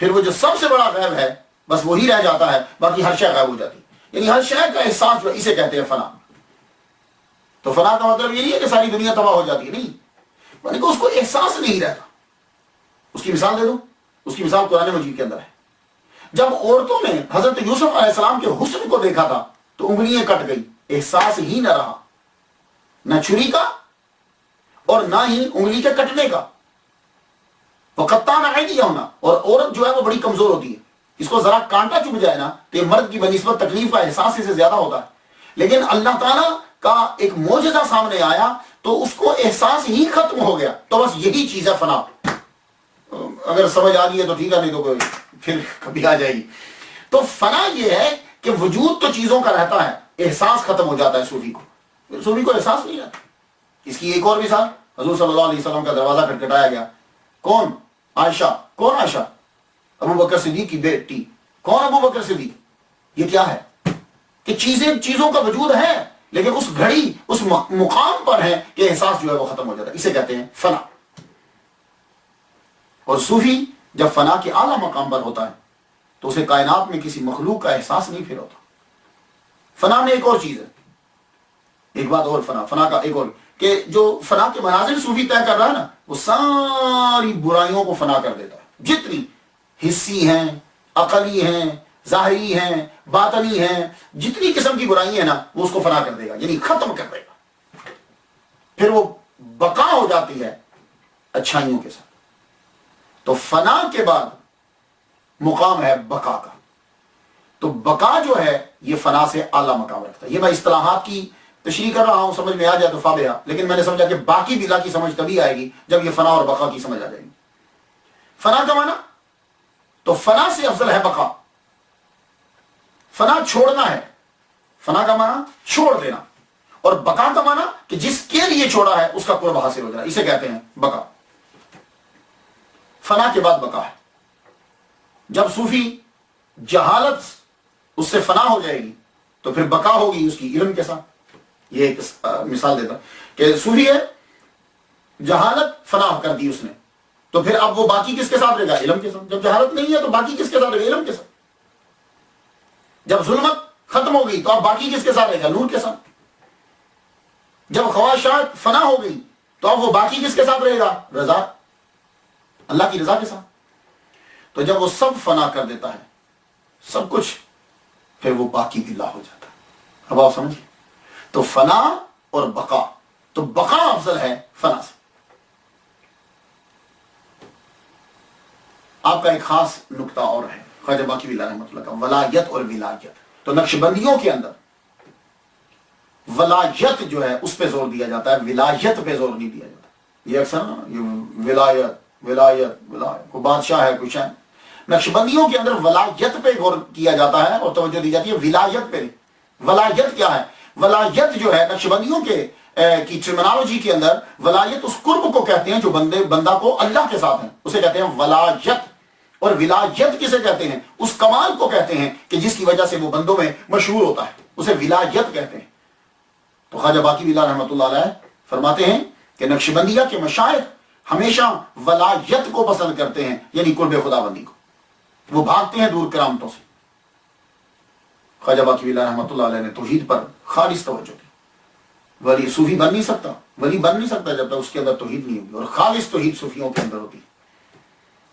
پھر وہ جو سب سے بڑا غیب ہے بس وہی رہ جاتا ہے, باقی ہر شے غائب ہو جاتی ہے. یعنی ہر شے کا احساس جو اسے کہتے ہیں فنا. تو فنا کا مطلب یہ نہیں ہے کہ ساری دنیا تباہ ہو جاتی ہے, نہیں, یعنی کہ اس کو احساس نہیں رہتا. اس کی مثال دے دوں, اس کی مثال قرآن مجید کے اندر ہے. جب عورتوں نے حضرت یوسف علیہ السلام کے حسن کو دیکھا تھا تو انگلیاں کٹ گئی, احساس ہی نہ رہا, نہ چھری کا اور نہ ہی انگلی کے کٹنے کا. وقتان عیدی ہونا, اور عورت جو ہے وہ بڑی کمزور ہوتی ہے, اس کو ذرا کانٹا چبھ جائے نا تو یہ مرد کی بنسبت تکلیف کا احساس اسے زیادہ ہوتا ہے. لیکن اللہ تعالیٰ کا ایک معجزہ سامنے آیا تو اس کو احساس ہی ختم ہو گیا. تو بس یہی چیز ہے فنا. اگر سمجھ آ گئی ہے تو ٹھیک ہے, نہیں تو کوئی پھر کبھی آ جائے گی. تو فنا یہ ہے کہ وجود تو چیزوں کا رہتا ہے, احساس ختم ہو جاتا ہے صوفی کو. صوفی کو احساس نہیں رہتا. اس کی ایک اور مثال, حضور صلی اللہ علیہ وسلم کا دروازہ کھٹکھٹایا گیا. کون؟ عائشہ. کون عائشہ؟ ابو بکر صدیق کی بیٹی. کون ابو بکر صدیق؟ یہ کیا ہے کہ چیزوں کا وجود ہے لیکن اس گھڑی اس مقام پر ہے کہ احساس جو ہے وہ ختم ہو جاتا ہے. اسے کہتے ہیں فنا. اور صوفی جب فنا کے اعلیٰ مقام پر ہوتا ہے تو اسے کائنات میں کسی مخلوق کا احساس نہیں پھر ہوتا. فنا میں ایک اور چیز ہے, ایک بات اور, فنا کا ایک اور, کہ جو فنا کے منازل صوفی طے کر رہا ہے نا, وہ ساری برائیوں کو فنا کر دیتا ہے. جتنی حسی ہیں, عقلی ہیں, ظاہری ہیں, باطنی ہیں, جتنی قسم کی برائی ہیں نا, وہ اس کو فنا کر دے گا, یعنی ختم کر دے گا. پھر وہ بقا ہو جاتی ہے اچھائیوں کے ساتھ. تو فنا کے بعد مقام ہے بقا کا. تو بقا جو ہے یہ فنا سے اعلیٰ مقام رکھتا ہے. یہ میں اصطلاحات کی تشریح کر رہا ہوں, سمجھ میں آ جائے تو فابیہ, لیکن میں نے سمجھا کہ باقی بلا کی سمجھ تبھی آئے گی جب یہ فنا اور بقا کی سمجھ آ جائے گی. فنا کا معنی, تو فنا سے افضل ہے بقا. فنا چھوڑنا ہے, فنا کا معنی چھوڑ دینا, اور بقا کا معنی کہ جس کے لیے چھوڑا ہے اس کا قرب حاصل ہو جانا, اسے کہتے ہیں بقا. فنا کے بعد بقا ہے. جب صوفی جہالت اس سے فنا ہو جائے گی تو پھر بقا ہوگی اس کی علم کے ساتھ. یہ ایک مثال دیتا کہ صوفی ہے, جہالت فنا کر دی اس نے, تو پھر اب وہ باقی کس کے ساتھ رہے گا؟ علم کے ساتھ. جب جہالت نہیں ہے تو باقی کس کے ساتھ رہے گا؟ علم کے ساتھ. جب ظلمت ختم ہو گئی تو اب باقی کس کے ساتھ رہے گا؟ نور کے ساتھ. جب خواہشات فنا ہو گئی تو اب وہ باقی کس کے ساتھ رہے گا؟ رضا, اللہ کی رضا کے ساتھ. تو جب وہ سب فنا کر دیتا ہے, سب کچھ, پھر وہ باقی باللہ ہو جاتا ہے. اب آپ سمجھیں, تو فنا اور بقا, تو بقا افضل ہے فنا سے. آپ کا ایک خاص نقطہ اور ہے خواجہ باقی باللہ رحمۃ اللہ کا، ولایت اور ولایت. تو نقشبندیوں کے اندر ولایت جو ہے اس پہ زور دیا جاتا ہے، ولایت پہ زور نہیں دیا جاتا. یہ اکثر نا یہ ولایت کوئی بادشاہ ہے کوئی شاہ. نقشبندیوں کے اندر ولایت پہ غور کیا جاتا ہے اور توجہ دی جاتی ہے، ولایت پہ نہیں. ولایت کیا ہے؟ ولایت جو ہے نقشبندیوں کے کی ٹرمنالوجی کے اندر ولایت اس قرب کو کہتے ہیں جو بندہ کو اللہ کے ساتھ ہے، اسے کہتے ہیں ولایت. اور ولایت کسے کہتے ہیں؟ اس کمال کو کہتے ہیں کہ جس کی وجہ سے وہ بندوں میں مشہور ہوتا ہے، اسے ولایت کہتے ہیں. تو خواجہ باقی باللہ رحمۃ اللہ علیہ فرماتے ہیں کہ نقشبندیہ کے مشائخ ہمیشہ ولایت کو پسند کرتے ہیں، یعنی قرب خدا بندی کو. وہ بھاگتے ہیں دور کرامتوں سے. خواجہ باقی باللہ رحمۃ اللہ علیہ نے توحید پر خالص توجہ دی. ولی صوفی بن نہیں سکتا، ولی بن نہیں سکتا جب تک اس کے اندر توحید نہیں ہوگی. اور خالص توحید صوفیوں کے اندر ہوتی ہے،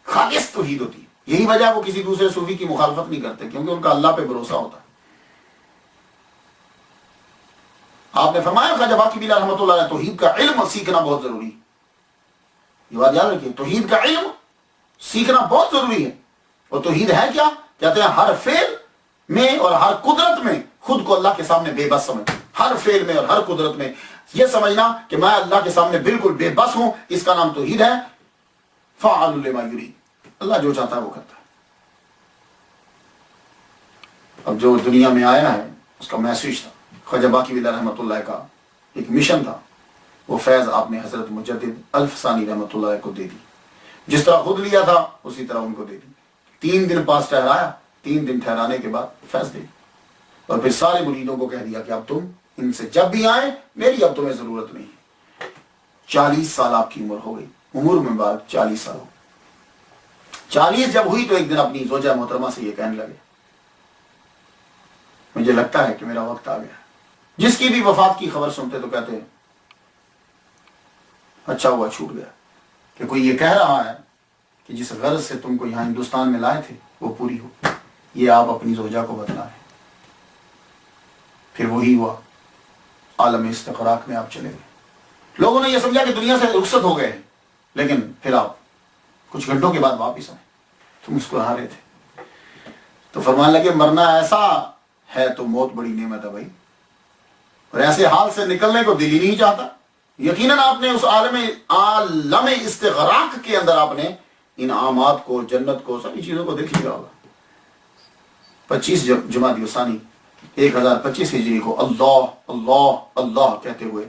خالص توحید ہوتی ہے. یہی وجہ ہے وہ کسی دوسرے صوفی کی مخالفت نہیں کرتے، کیونکہ ان کا اللہ پہ بھروسہ ہوتا ہے. آپ نے فرمایا خواجہ باقی باللہ رحمۃ اللہ علیہ توحید کا علم سیکھنا بہت ضروری ہے. یہ بات یاد رکھیے، توحید کا علم سیکھنا بہت ضروری ہے. اور توحید ہے کیا؟ کہتے ہیں ہر فعل میں اور ہر قدرت میں خود کو اللہ کے سامنے بے بس سمجھ. ہر فعل میں اور ہر قدرت میں یہ سمجھنا کہ میں اللہ کے سامنے بالکل بے بس ہوں، اس کا نام توحید ہے. فعال لما یرید، اللہ جو چاہتا ہے وہ کرتا ہے. اب جو دنیا میں آیا ہے اس کا میسج تھا، خواجہ باقی باللہ رحمۃ اللہ کا ایک مشن تھا. وہ فیض آپ نے حضرت مجدد الفسانی رحمۃ اللہ کو دے دی. جس طرح خود لیا تھا اسی طرح ان کو دے دی. 3 دن پاس ٹھہرایا، 3 دن ٹھہرانے کے بعد فیض دے دی. اور پھر سارے مریدوں کو کہہ دیا کہ اب تم ان سے جب بھی آئیں میری اب تمہیں ضرورت نہیں ہے. 40 سال آپ کی عمر ہو گئی، عمر مبارک 40 سال ہو. 40 جب ہوئی تو ایک دن اپنی زوجہ محترمہ سے یہ کہنے لگے مجھے لگتا ہے کہ میرا وقت آ گیا. جس کی بھی وفات کی خبر سنتے تو کہتے ہیں اچھا ہوا چھوٹ گیا. کہ کوئی یہ کہہ رہا ہے کہ جس غرض سے تم کو یہاں ہندوستان میں لائے تھے وہ پوری ہو. یہ آپ اپنی زوجہ کو بتلا ہے. پھر وہی ہوا، عالم استغراق میں آپ چلے گئے. لوگوں نے یہ سمجھا کہ دنیا سے رخصت ہو گئے، لیکن پھر آپ کچھ گھنٹوں کے بعد واپس آئے تو مسکرا رہے تھے. تو فرمانے لگے مرنا ایسا ہے تو موت بڑی نعمت ہے بھائی، اور ایسے حال سے نکلنے کو دل ہی نہیں چاہتا. یقیناً آپ نے اس عالم استغراق کے اندر آپ نے انعامات کو، جنت کو، ساری چیزوں کو دیکھ لیا ہوگا. 25 جمادی الثانی 1025 ہجری کو اللہ اللہ اللہ کہتے ہوئے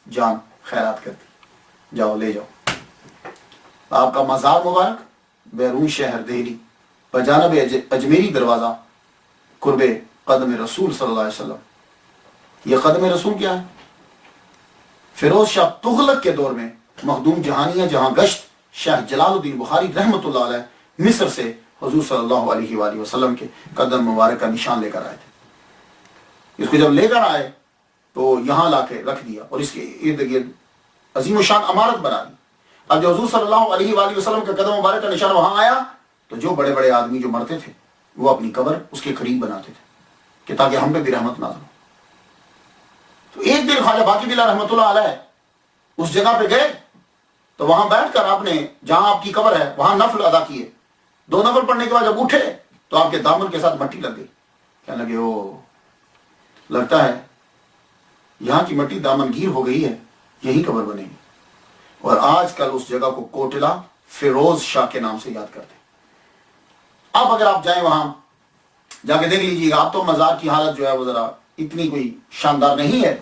جان خیرات کر دی. جاؤ لے جاؤ. آپ کا مزار مبارک بیرون شہر دہلی بجانب اجمیری دروازہ قرب قدم رسول صلی اللہ علیہ وسلم. یہ قدم رسول کیا ہے؟ فیروز شاہ تغلق کے دور میں مخدوم جہانیہ جہاں گشت شیخ جلال الدین بخاری رحمۃ اللہ علیہ مصر سے حضور صلی اللہ علیہ وآلہ وسلم کے قدم مبارک کا نشان لے کر آئے تھے. اس کو جب لے کر آئے تو یہاں لا کے رکھ دیا اور اس کے ارد گرد عظیم الشان عمارت بنا دی. اب جو حضور صلی اللہ علیہ وآلہ وسلم کا قدم مبارک کا نشان وہاں آیا تو جو بڑے بڑے آدمی جو مرتے تھے وہ اپنی قبر اس کے قریب بناتے تھے کہ تاکہ ہم پہ بھی رحمت نازل ہو. تو ایک دن خواجہ باقی باللہ رحمۃ اللہ علیہ اس جگہ پہ گئے تو وہاں بیٹھ کر آپ نے جہاں آپ کی قبر ہے وہاں نفل ادا کیے. 2 نفل پڑھنے کے بعد جب اٹھے تو آپ کے دامن کے ساتھ مٹی لگ گئی. کہنے لگے او لگتا ہے یہاں کی مٹی دامن گیر ہو گئی ہے، یہی قبر بنے گی. اور آج کل اس جگہ کو کوٹلہ فیروز شاہ کے نام سے یاد کرتے ہیں. اب اگر آپ جائیں وہاں جا کے دیکھ لیجیے گا. آپ تو مزار کی حالت جو ہے وہ ذرا اتنی کوئی شاندار نہیں ہے،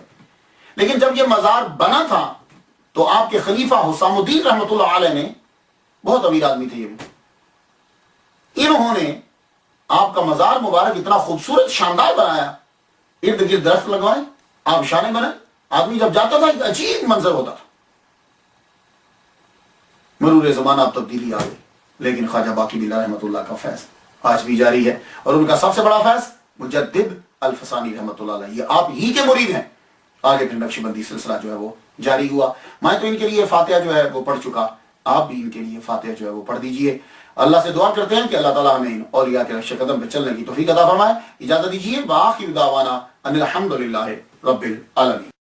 لیکن جب یہ مزار بنا تھا تو آپ کے خلیفہ حسام الدین رحمۃ اللہ علیہ نے، بہت امیر آدمی تھے یہ بھی، انہوں نے آپ کا مزار مبارک اتنا خوبصورت شاندار بنایا، ارد گرد درخت لگوائے، آبشانے بنائے. آدمی جب جاتا تھا ایک عجیب منظر ہوتا تھا. مرور زمانہ اب تبدیلی آ گئی، لیکن خواجہ باقی باللہ رحمۃ اللہ کا فیض آج بھی جاری ہے. اور ان کا سب سے بڑا فیض مجدد الفسانی رحمۃ اللہ علیہ، یہ آپ ہی کے مرید ہیں. آگے پھر نقشبندی سلسلہ جو ہے وہ جاری ہوا. میں تو ان کے لیے فاتحہ جو ہے وہ پڑھ چکا، آپ بھی ان کے لیے فاتحہ جو ہے وہ پڑھ دیجئے. اللہ سے دعا کرتے ہیں کہ اللہ تعالیٰ ہمیں ان اولیاء کے نقش قدم پہ چلنے کی توفیق عطا فرمائے. اجازت دیجیے، وآخر دعوانا ان الحمد للہ رب العالمین.